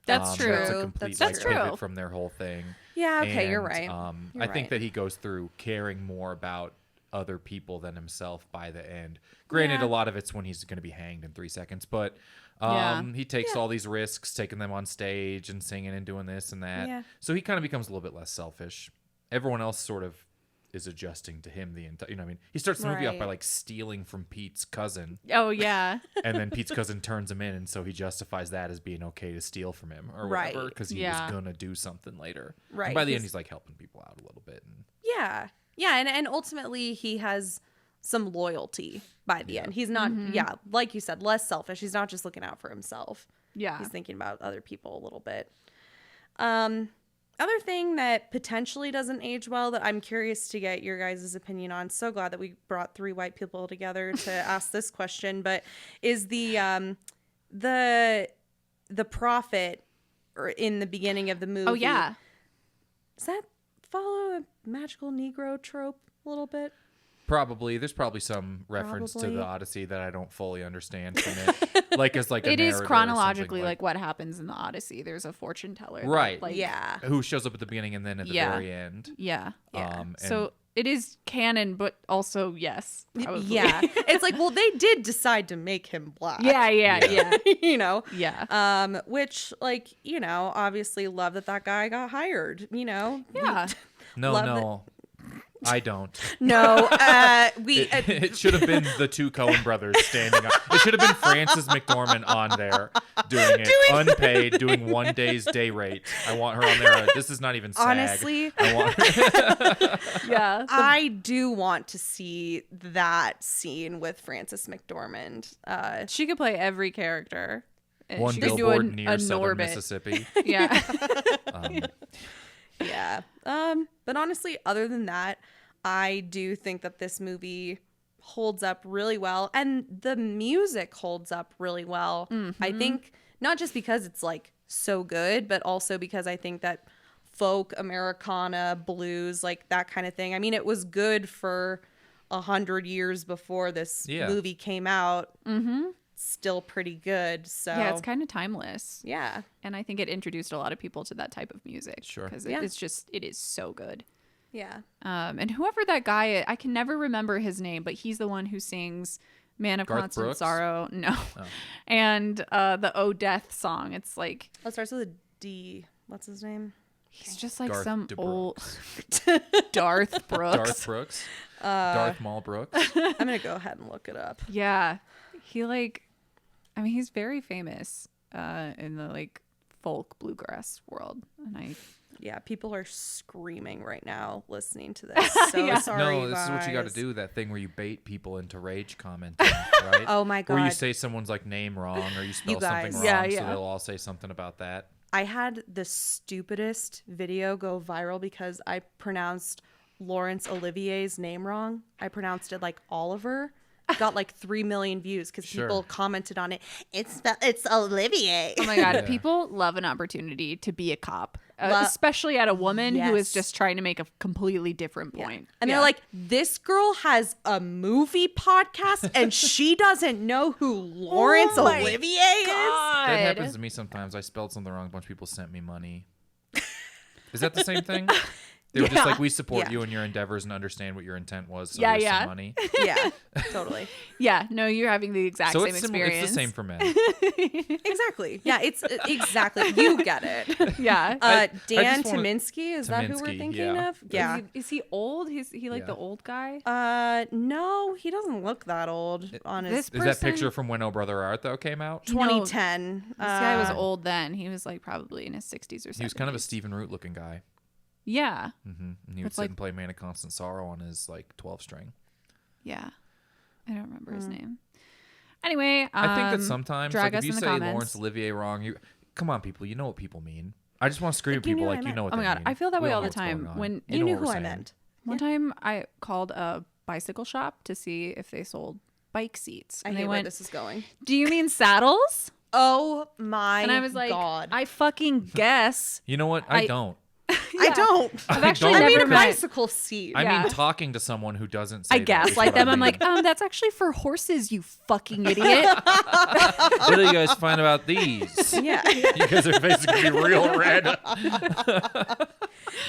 That's true. That's a complete That's true. pivot from their whole thing. Yeah, okay, you're And, right. I think that he goes through caring more about other people than himself by the end. Granted, a lot of it's when he's going to be hanged in 3 seconds, but he takes all these risks, taking them on stage and singing and doing this and that. Yeah. So he kind of becomes a little bit less selfish. Everyone else sort of is adjusting to him the entire, what I mean? He starts the movie off by like stealing from Pete's cousin. Oh yeah. And then Pete's cousin turns him in, and so he justifies that as being okay to steal from him or whatever, because he was gonna do something later. Right. And by the end, he's like helping people out a little bit. And Yeah, and ultimately he has some loyalty by the end. He's not, like you said, less selfish. He's not just looking out for himself. Yeah. He's thinking about other people a little bit. Other thing that potentially doesn't age well that I'm curious to get your guys' opinion on. So glad that we brought 3 white people together to ask this question, but is the prophet in the beginning of the movie. Oh yeah. Does that follow a magical Negro trope a little bit? Probably. There's probably some reference to the Odyssey that I don't fully understand from it. Like as like a It is narrator or chronologically something like what happens in the Odyssey. There's a fortune teller. Right. Like, who shows up at the beginning and then at the very end. Yeah. And So it is canon, but also yes. Probably. Yeah. It's like, well, they did decide to make him black. Yeah. You know? Yeah. Which, like, obviously love that guy got hired, Yeah. No. I don't. No, It should have been the 2 Coen brothers standing up. It should have been Frances McDormand on there doing it, unpaid, doing 1 day's day rate. I want her on there. This is not even SAG. Honestly, I want Yeah. I do want to see that scene with Frances McDormand. She could play every character. And one she could do billboard near a southern Norbit. Mississippi. Yeah. Yeah. But honestly, other than that, I do think that this movie holds up really well, and the music holds up really well. I think not just because it's like so good, but also because I think that folk, Americana, blues, like that kind of thing. I mean, it was good for 100 years before this movie came out. Still pretty good. So Yeah, it's kind of timeless. yeah. And I think it introduced a lot of people to that type of music. Sure. Because Yeah. it is so good. Yeah. And whoever that guy, I can never remember his name, but he's the one who sings Man of Garth Constant Brooks? Sorrow. No. And the Oh Death song. It's like, It starts with a D. What's his name? he's just like Garth some old DeBrooks. Darth Brooks. Darth Brooks. Darth Maul Brooks. I'm going to go ahead and look it up. Yeah. He's very famous in the like folk bluegrass world. And Yeah, people are screaming right now listening to this. So Yeah. sorry, No, this is what you got to guys. do. That thing where you bait people into rage commenting, right? Oh my God. Where you say someone's like name wrong or you spell guys. something Yeah, wrong, so yeah. they'll all say something about that. I had the stupidest video go viral because I pronounced Laurence Olivier's name wrong. I pronounced it like Oliver. Got like 3 million views because Sure. people commented on it. It's Olivier. oh my God, Yeah. people love an opportunity to be a cop especially at a woman who is Yes. just trying to make a completely different point. And they're like, this girl has a movie podcast and she doesn't know who Laurence my Olivier is. That happens to me sometimes. I spelled something wrong. A bunch of people sent me money. Is that the same thing? They were just like, we support you in your endeavors and understand what your intent was. So here's some money. Yeah, totally. Yeah, no, you're having the exact same experience. It's the same for men. Exactly. Yeah, it's exactly. You get it. Yeah. Dan Tyminski, is that who we're Tyminski, thinking of? Yeah. Is he old? Is he like the old guy? No, he doesn't look that old on his This Is that picture from When Oh Brother Art, though, came out? 2010. This guy was old then. He was like probably in his 60s or 70s. He was kind of a Stephen Root looking guy. Yeah. And he would sit and play Man of Constant Sorrow on his like 12 string. Yeah. I don't remember his name. Anyway, I think that sometimes, like, if you say comments. Laurence Olivier wrong, you come on, people, you know what people mean. I just want to scream at people like you know what Oh they my God, mean. I feel that We way all all know the what's going time. on. When You know knew what who we're I saying. meant. one time I called a bicycle shop to see if they sold bike seats. I And hate they where went, this is going. do you mean saddles? Oh my And I was like, God. I fucking guess. You know what? I don't. I don't. I've actually don't. I mean never a met. bicycle seat. I Yeah. mean, talking to someone who doesn't say I that is gaslight what them. I I'm mean. like, that's actually for horses, you fucking idiot. What do you guys find about these? Yeah. You guys are basically real red.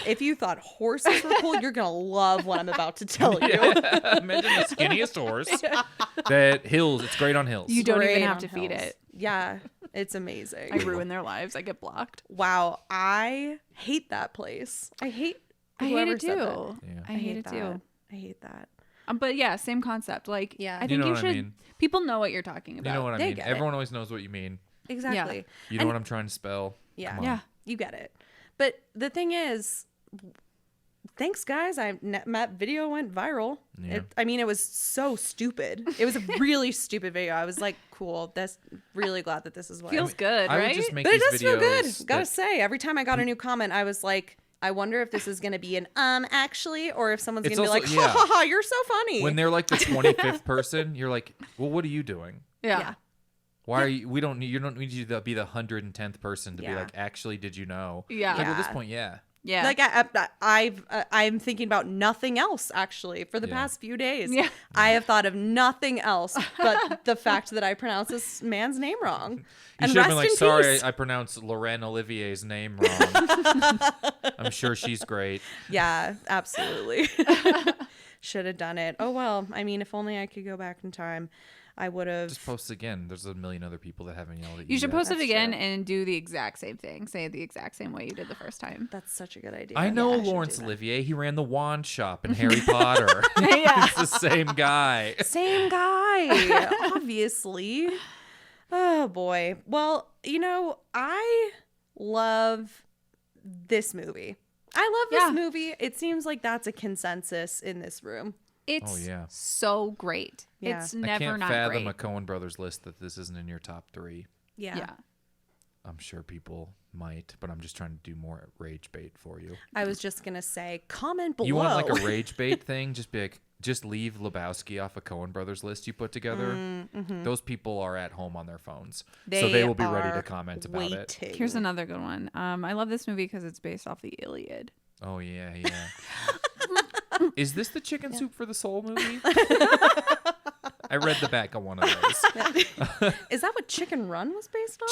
If you thought horses were cool, you're going to love what I'm about to tell you. Imagine the skinniest horse. That hills, it's great on hills. You don't Great even have on to feed hills. it. Yeah. It's amazing. I ruin their lives. I get blocked. Wow. I hate that place. I hate I hate whoever it said that. too. Yeah. I hate it that. too. I hate that. But yeah, same concept. Like, Yeah. I You think know you what I should. mean. People know what you're talking about. You know what I They mean? get it. Everyone always knows what you mean. Exactly. You know what I'm trying to spell? Yeah. Come on. Yeah. You get it. But the thing is, thanks, guys. That video went viral. Yeah. It was so stupid. It was a really stupid video. I was like, cool. That's really glad that this is what Feels good, I right? would just make But it these does feel good. videos Gotta that- say, every time I got a new comment, I was like, I wonder if this is gonna be an actually, or if someone's It's gonna be also- like, ha yeah. ha ha, you're so funny. When they're like the 25th person, you're like, well, what are you doing? yeah. Why are you? We don't need. You don't need you to be the 110th person to be Yeah. like, actually, did you know? Yeah. Like, at this Yeah. point, yeah. Yeah. Like I'm thinking about nothing else actually for the Yeah. past few days. Yeah. I have thought of nothing else but the fact that I pronounced this man's name wrong. You And should have rest been like, in sorry, peace. I pronounced Lorraine Olivier's name wrong. I'm sure she's great. Yeah, absolutely. Should have done it. Oh well. I mean, if only I could go back in time, I would have. Just post again. There's a million other people that haven't yelled at you. You should yet. post it That's again true. and do the exact same thing. Say it the exact same way you did the first time. That's such a good idea. I know Yeah, should Laurence do that. Olivier. He ran the wand shop in Harry Potter. Yeah. It's the same guy. Same guy, obviously. Oh boy. Well, I love this movie. I love Yeah. this movie. It seems like that's a consensus in this room. It's Oh, yeah. so great. Yeah. It's I never can't not fathom great. a Coen Brothers list that this isn't in your top 3. Yeah. I'm sure people might, but I'm just trying to do more rage bait for you. I was just gonna say, comment below. You want like a rage bait thing? Just be like, just leave Lebowski off a Coen Brothers list you put together. Those people are at home on their phones, so they will be ready to are comment about it. waiting. Here's another good one. I love this movie because it's based off the Iliad. Oh yeah, yeah. Is this the Chicken Soup for the Soul movie? I read the back of one of those. Is that what Chicken Run was based on?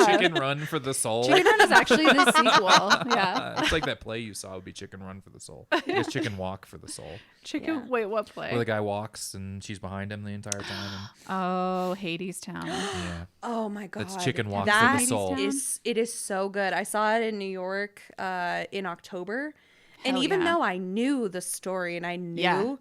Chicken Run for the Soul. Chicken Run is actually the sequel. Yeah. It's like that play you saw would be Chicken Run for the Soul. It's Chicken Walk for the Soul, Chicken. Yeah. Wait, what play? where the guy walks and she's behind him the entire time. Oh, Hades Town. And, yeah. Oh my god. That's Chicken Walk for That the Soul. it is so good. I saw it in New York in October. And Hell even yeah. though I knew the story and I knew Yeah.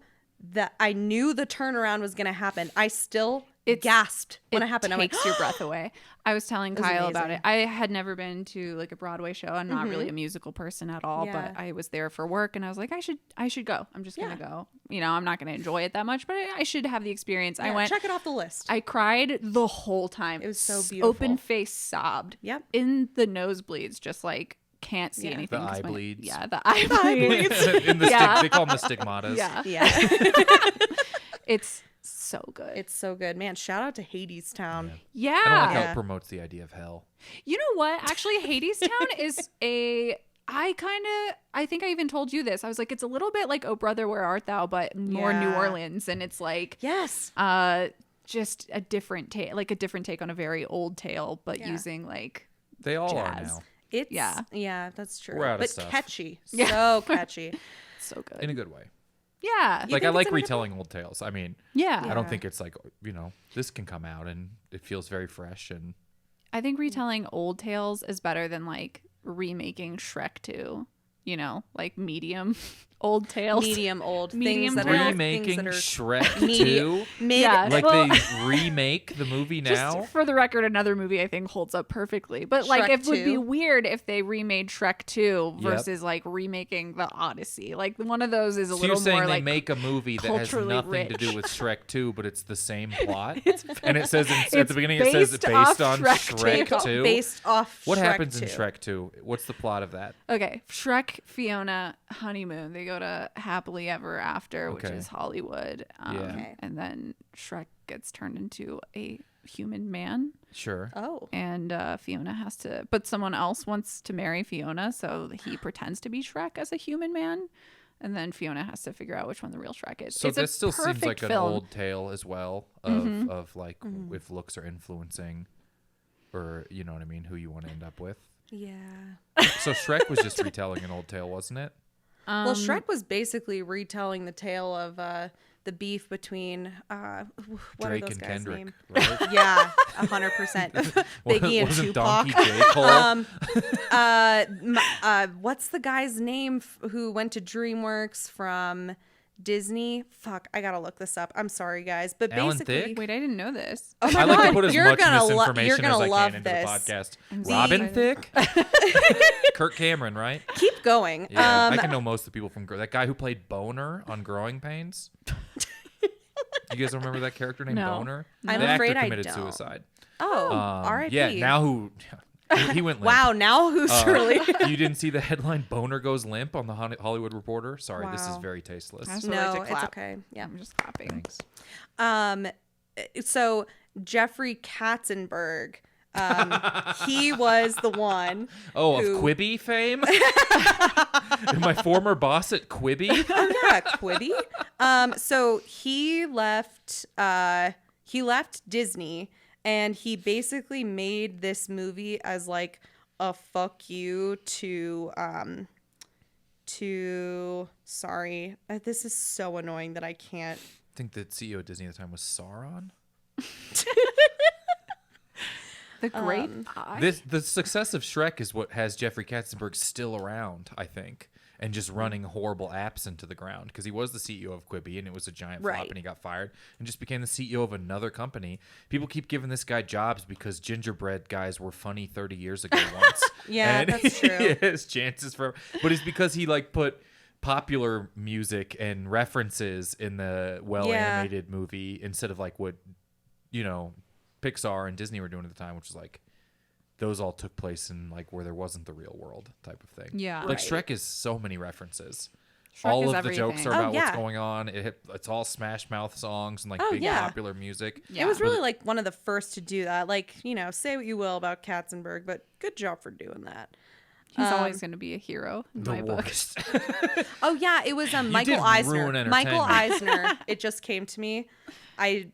that I knew the turnaround was going to happen, I still gasped when it happened. I'm like, Takes your breath away. I was telling was Kyle about amazing. it. I had never been to like a Broadway show. I'm not really a musical person at all, Yeah. but I was there for work and I was like, I should go. I'm just gonna go. I'm not gonna enjoy it that much, but I should have the experience. I yeah, went. check it off the list. I cried the whole time. It was so beautiful. Open face sobbed. Yep. In the nosebleeds, just like can't see Yeah. anything. The 'cause eye my- bleeds. Yeah, the eye bleeds. In the Yeah. they call them the stigmatas. Yeah. yeah. It's so good. good. It's so good, man. Shout out to Hades Town. Yeah. I don't like how Yeah. it promotes the idea of hell. You know what? Actually, Hadestown is I think I even told you this. I was like, it's a little bit like Oh Brother, Where Art Thou, but more New Yeah. Orleans. And it's like, Yes. just a different take, like a different take on a very old tale, but Yeah. using like They all are jazz. now, It's Yeah. that's true. We're out of but stuff. catchy. Yeah. So catchy. so good. in a good way. Yeah. You Like think I it's like in a good retelling old tales. I mean, Yeah. I don't think it's like, this can come out and it feels very fresh and I think retelling old tales is better than like remaking Shrek 2, like medium old tales. Medium old Medium things that tales. are remaking things that are Shrek medi- 2. mid. Yeah. Like Well- they remake the movie now. Just for the record, another movie I think holds up perfectly. But like, Shrek it would be 2. weird if they remade Shrek 2 Yep. versus like remaking the Odyssey. Like one of those is a So little you're saying more they like make a movie that has culturally nothing to do rich. with Shrek 2, but it's the same plot? And it says at it's the beginning, it says it's based off based on Shrek Shrek 2. Based off What Shrek happens 2. in Shrek 2? What's the plot of that? Okay, Shrek, Fiona, honeymoon. They go to happily ever after, which Okay. is Hollywood. Yeah. Okay. And then Shrek gets turned into a human man, Sure. Oh. and Fiona has to. But someone else wants to marry Fiona, so he pretends to be Shrek as a human man, and then Fiona has to figure out which one the real Shrek is. So It's a that still seems perfect like an film. old tale as well of like if looks are influencing or you know what I mean, who you want to end up with. Yeah. So Shrek was just retelling an old tale, wasn't it? Well, Shrek was basically retelling the tale of the beef between what Drake are those and guys' Kendrick. names? Right? Yeah, 100%. Biggie and Wasn't Tupac. Donkey J. Cole? What's the guy's name who went to DreamWorks from Disney? Fuck, I gotta look this up. I'm sorry, guys, but Alan basically, Thicke? Wait, I didn't know this. oh my I like God, to put as you're much gonna misinformation you're gonna as I love can into this. the podcast. I'm so Robin excited. Thicke? Kirk Cameron, right? Keep going. Yeah, I can know most of the people from that guy who played Boner on Growing Pains. You guys remember that character named No. Boner? I'm the afraid actor I committed don't. suicide. Oh, R.I.P. Yeah, now he went limp. Wow, now who's really? You didn't see the headline "Boner goes limp" on the Hollywood Reporter? Sorry, this is Wow. very tasteless. I also like No, to it's clap. okay. Yeah. I'm just clapping. Thanks. So Jeffrey Katzenberg, he was the one. Oh, who- of Quibi fame? My former boss at Quibi? Oh yeah, Quibi. So he left Disney, and he basically made this movie as like a fuck you to sorry, this is so annoying that I can't. I think the CEO of Disney at the time was Sauron. The Great Eye. The success of Shrek is what has Jeffrey Katzenberg still around, I think, and just running horrible apps into the ground because he was the CEO of Quibi and it was a giant flop Right. and he got fired and just became the CEO of another company. People keep giving this guy jobs because gingerbread guys were funny 30 years ago once. Yeah, and that's true. He has chances for, but it's because he like put popular music and references in the animated movie instead of like what Pixar and Disney were doing at the time, which is like those all took place in like where there wasn't the real world type of thing. Yeah. Like Right. Shrek is so many references. Shrek All is of the jokes are everything. about what's yeah. going on. It's all Smash Mouth songs and like Oh, big yeah. popular music. Yeah. It was really like one of the first to do that. Like, say what you will about Katzenberg, but good job for doing that. He's always going to be a hero in The my book. worst. Oh yeah, it was Michael did Eisner. ruin Michael entertainment. Eisner. It just came to me. I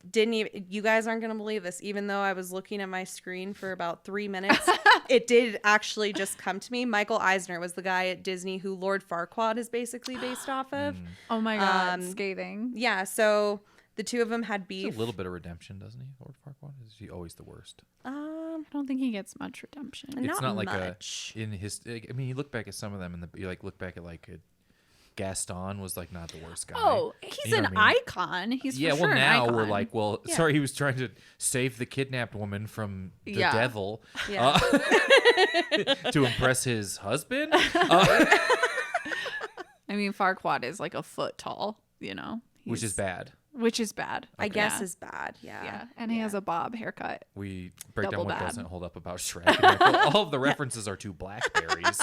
didn't even. You guys aren't gonna believe this. Even though I was looking at my screen for about 3 minutes, it did actually just come to me. Michael Eisner was the guy at Disney who Lord Farquaad is basically based off of. Oh my God, scathing. Yeah. So the two of them had He's beef. a little bit of redemption, doesn't he? Lord Farquaad? Is he always the worst? I don't think he gets much redemption. No. It's Not not like much. in his. I mean, you look back at some of them, and you like look back at like Gaston was like not the worst guy. Oh, he's You know an what I mean? icon. He's Yeah, for sure well now an we're icon. like, well, Yeah. sorry, he was trying to save the kidnapped woman from the Yeah. devil Yeah. to impress his husband. I mean, Farquaad is like a foot tall, Which is bad. Which is bad. I guess Yeah. is bad. Yeah. Yeah, and he has a bob haircut. We break Double down what bad. doesn't hold up about Shrek. And like, well, all of the references are to blackberries.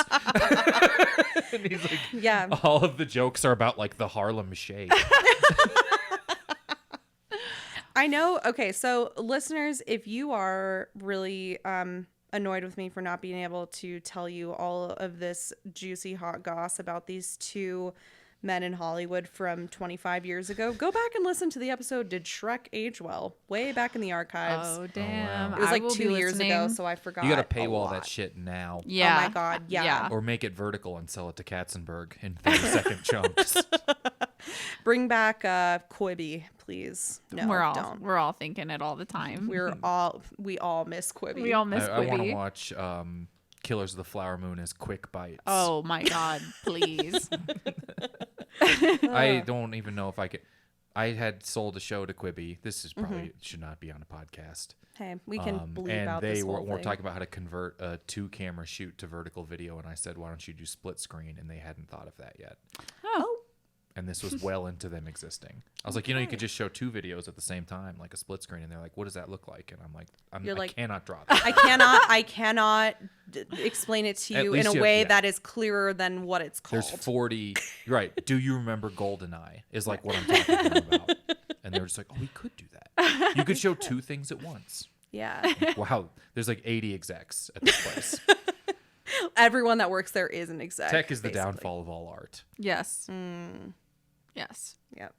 And he's like, Yeah. all of the jokes are about like the Harlem Shake. I know. Okay, so listeners, if you are really annoyed with me for not being able to tell you all of this juicy hot goss about these two men in Hollywood from 25 years ago, go back and listen to the episode Did Shrek Age Well? Way back in the archives. Oh, damn. wow. It was I like will 2 be years ago, listening. so I forgot. You got to a paywall lot. that shit now. Yeah. Oh my God, yeah. Or make it vertical and sell it to Katzenberg in 30-second chunks. Bring back Quibi, please. No, don't. We're all thinking it all the time. We all miss Quibi. We all miss I want to Quibi. watch Killers of the Flower Moon as quick bites. Oh my God, please. I don't even know if I could. I had sold a show to Quibi. This is probably should not be on a podcast. Hey, we can bleep and out they this were whole thing. talking about how to convert a 2-camera shoot to vertical video, and I said, "Why don't you do split screen?" And they hadn't thought of that yet. Oh. And this was well into them existing. I was like, you could just show 2 videos at the same time, like a split screen. And they're like, what does that look like? And I'm like, I cannot draw that. I cannot explain it to At you in least a you- way yeah. that is clearer than what it's called. There's 40. Right. Do you remember GoldenEye? Is like what I'm talking to them about. And they were just like, oh, we could do that. You could show 2 things at once. Yeah. Wow. There's like 80 execs at this place. Everyone that works there is an exec. Tech is the basically. downfall of all art. Yes. Yes. Yep.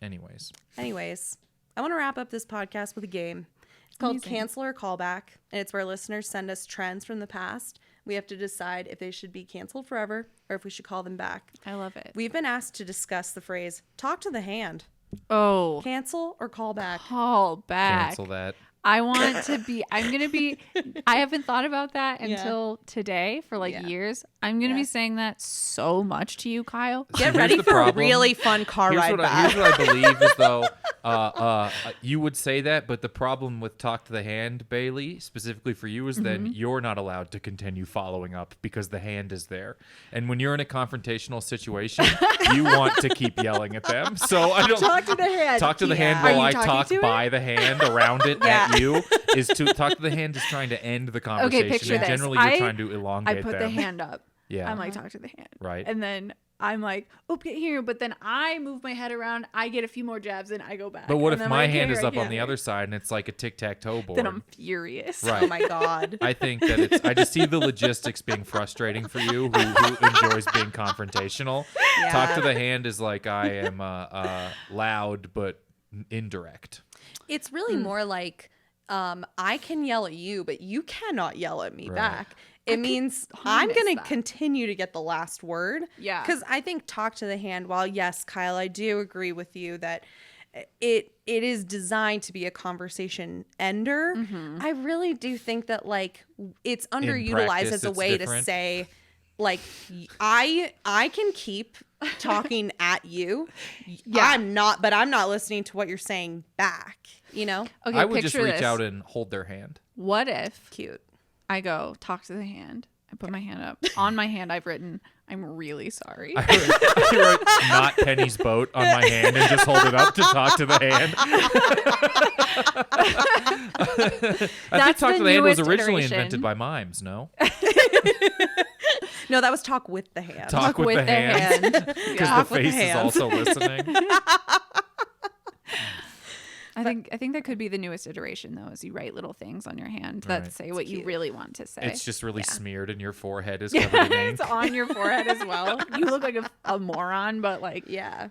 Anyways. I want to wrap up this podcast with a game. It's called Amazing. Cancel or Callback, and it's where listeners send us trends from the past. We have to decide if they should be canceled forever or if we should call them back. I love it. We've been asked to discuss the phrase "talk to the hand." Oh, Cancel or call back? call back. Cancel that. I want to be, I haven't thought about that Yeah. until today for like Yeah. years. I'm going to Yeah. be saying that so much to you, Kyle. Get Here's ready the for a problem. really fun car ride back. Here's what I believe is though, you would say that, but the problem with talk to the hand, Bailey, specifically for you, is then you're not allowed to continue following up because the hand is there. And when you're in a confrontational situation, you want to keep yelling at them. So I don't Talk to the hand. talk to the hand Yeah. while Are I you talking talk to it? by the hand around it Yeah. at you. Is to talk to the hand is trying to end the conversation. picture and this. generally you're I- trying to I elongate put them. the hand up. Yeah. I'm like, talk to the hand. Right. And then I'm like, oh, get here. But then I move my head around. I get a few more jabs and I go back. But what And if then my I'm like, hand here, is I up on can't. the other side and it's like a tic-tac-toe board? Then I'm furious. Right. Oh my God. I think that I just see the logistics being frustrating for you who enjoys being confrontational. Yeah. Talk to the hand is like I am loud but indirect. It's really more like I can yell at you, but you cannot yell at me Right. bait means I'm harness going to that. continue to get the last word. Yeah. Because I think talk to the hand, while yes, Kyle, I do agree with you that it is designed to be a conversation ender. I really do think that like it's underutilized practice, as a it's way different. to say like I can keep talking at you. Yeah. I'm not listening to what you're saying back, you know? Okay, I would just picture reach this. out and hold their hand. What if Cute. I go, talk to the hand? I put my hand up. On my hand, I've written, I'm really sorry. I wrote not Penny's boat on my hand and just hold it up to talk to the hand. I think That's talk the to the hand was newest originally iteration. invented by mimes, no? No, that was talk with the hand. Talk with the hand. Because the Talk with the face is hand. also listening. I think that could be the newest iteration, though, is you write little things on your hand that Right. say what you cute. really want to say. It's just really smeared and your forehead is covered in ink. It's on your forehead as well. You look like a moron, but like, Yeah.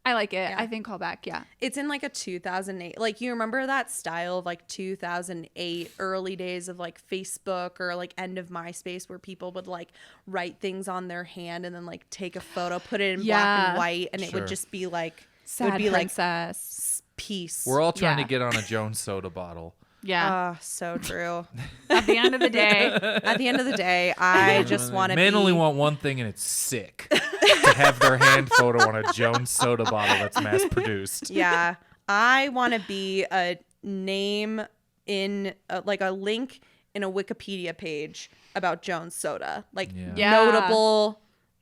I like it. Yeah. I think call back. Yeah. It's in like a 2008. Like you remember that style of like 2008 early days of like Facebook or like end of MySpace where people would like write things on their hand and then like take a photo, put it in black Yeah. and white, and it Sure. would just be like it Sad would be princess. like peace. We're all trying Yeah. to get on a Jones soda bottle. Yeah. So true. At the end of the day, At the end of the day, I just want to Men be only want one thing, and it's sick. To have their hand photo on a Jones soda bottle that's mass produced. Yeah. I want to be a name in like a link in a Wikipedia page about Jones Soda. Like Yeah. Yeah. notable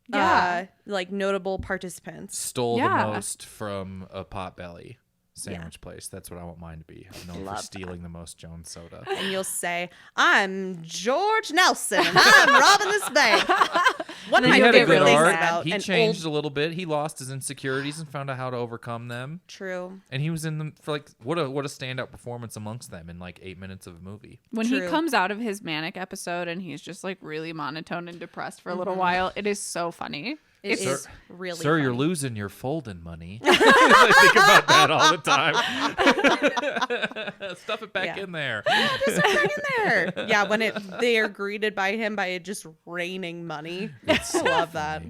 Yeah. like notable participants. Stole Yeah. the most from a Potbelly. sandwich place. That's what I want mine to be. I'm known Love for stealing the most Jones Soda. And you'll say, I'm George Nelson, and I'm robbing this bank. What Then am I He had a get good really art. sad. He An changed old- a little bit. He lost his insecurities and found out how to overcome them. True. And he was in them for like what a standout performance amongst them in like 8 minutes of a movie. When True. he comes out of his manic episode and he's just like really monotone and depressed for a little while, it is so funny. It It's is really Sir, you're funny. losing your folding money. I think about that all the time. Stuff it back Yeah. in there. Just back in there. Yeah, when they are greeted by him by it just raining money. I love that.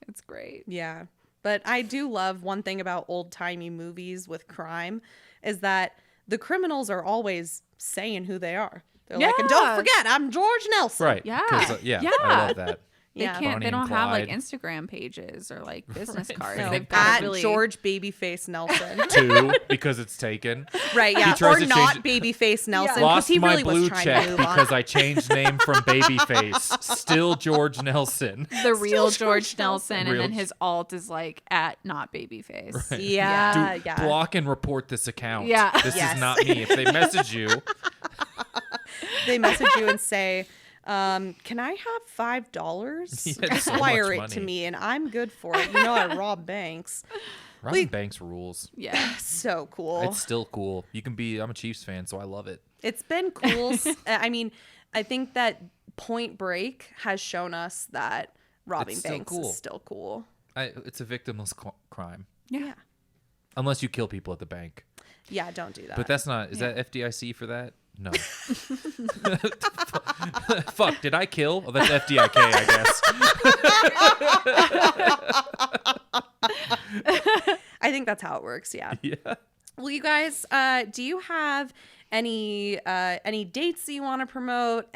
It's great. Yeah. But I do love one thing about old-timey movies with crime is that the criminals are always saying who they are. They're like, and don't Yeah. forget, I'm George Nelson. Right. Yeah. 'Cause, Yeah. I love that. They Yeah. can't. Bonnie They don't and have like Clyde. Instagram pages or like business cards. No, They've got at to really. George Babyface Nelson. 2 because it's taken. Right, yeah. tries Or to not change Babyface Nelson because Lost he my really blue was trying check to move because on. I changed name from Babyface. Still George Nelson. the real George George Nelson. Nelson, and Real- then his alt is like at not babyface. Right. Yeah, Do yeah. block and report this account. Yeah. This Yes. is not me. If they message you, They message you and say, can I have $5? He had so much Wire it to money. me and I'm good for it. You know I rob banks. Robin Banks rules. Yeah. So cool. It's still cool. You can be. I'm a Chiefs fan, so I love it. It's been cool. I mean, I think that Point Break has shown us that robbing It's still banks cool. is still cool. It's a victimless crime, Yeah. unless you kill people at the bank. Yeah, don't do that. But that's not. Is that FDIC for that? No. Fuck. Did I kill? Oh, that's FDIK, I guess. I think that's how it works. Yeah. Yeah. Well, you guys, do you have any dates that you want to promote?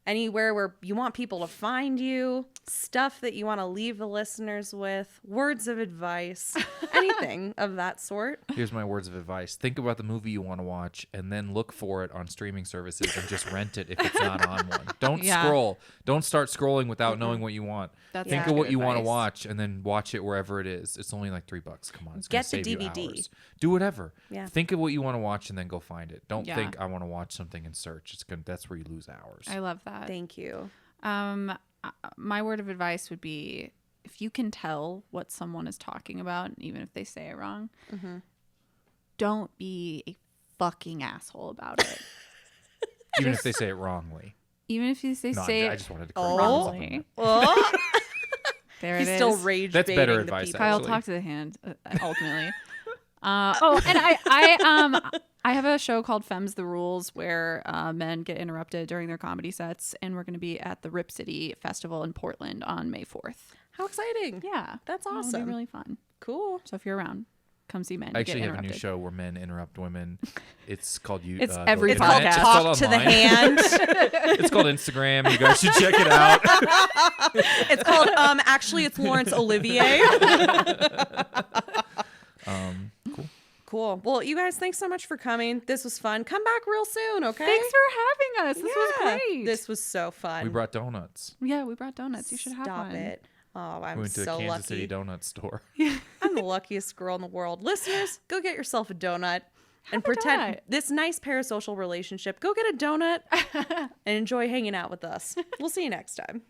Anywhere where you want people to find you? Stuff that you want to leave the listeners with? Words of advice? Anything of that sort? Here's my words of advice. Think about the movie you want to watch and then look for it on streaming services and just rent it if it's not on one. Don't Yeah. scroll. Don't start scrolling without knowing what you want. That's Think Yeah. of what good you want to advice. watch and then watch it wherever it is. It's only like $3. Come on. It's going Get to the save you DVD. hours. Do whatever. Yeah. Think of what you want to watch and then go find it. Don't Yeah. think I want to watch something and search. That's where you lose hours. I love that. Thank you. My word of advice would be if you can tell what someone is talking about, even if they say it wrong, don't be a fucking asshole about it. Even if they say it wrongly. Even if they No, say I it just wanted to correct Oh. myself on wrongly. Oh, There he's it is. still rage That's baiting better the advice, people. Kyle, actually. talk to the hand. Ultimately. And I have a show called Femmes the Rules where men get interrupted during their comedy sets, and we're going to be at the Rip City Festival in Portland on May 4th. How exciting. Yeah, That's It'll awesome. be really fun. Cool. So if you're around, come see men. I get actually have a new interrupted. show where men interrupt women. It's called you. It's the every It's internet. called podcast. It's Talk to the online. Hand. It's called Instagram. You guys should check it out. It's called actually it's Laurence Olivier. Cool. Cool. Well, you guys, thanks so much for coming. This was fun. Come back real soon, okay? Thanks for having us. This was Yeah. great. This was so fun. We brought donuts. Yeah, we brought donuts. You should have Stop one. it. Oh, We I'm went to so the Kansas City lucky. donut store. I'm the luckiest girl in the world. Listeners, go get yourself a donut and a pretend donut. this nice parasocial relationship. Go get a donut and enjoy hanging out with us. We'll see you next time.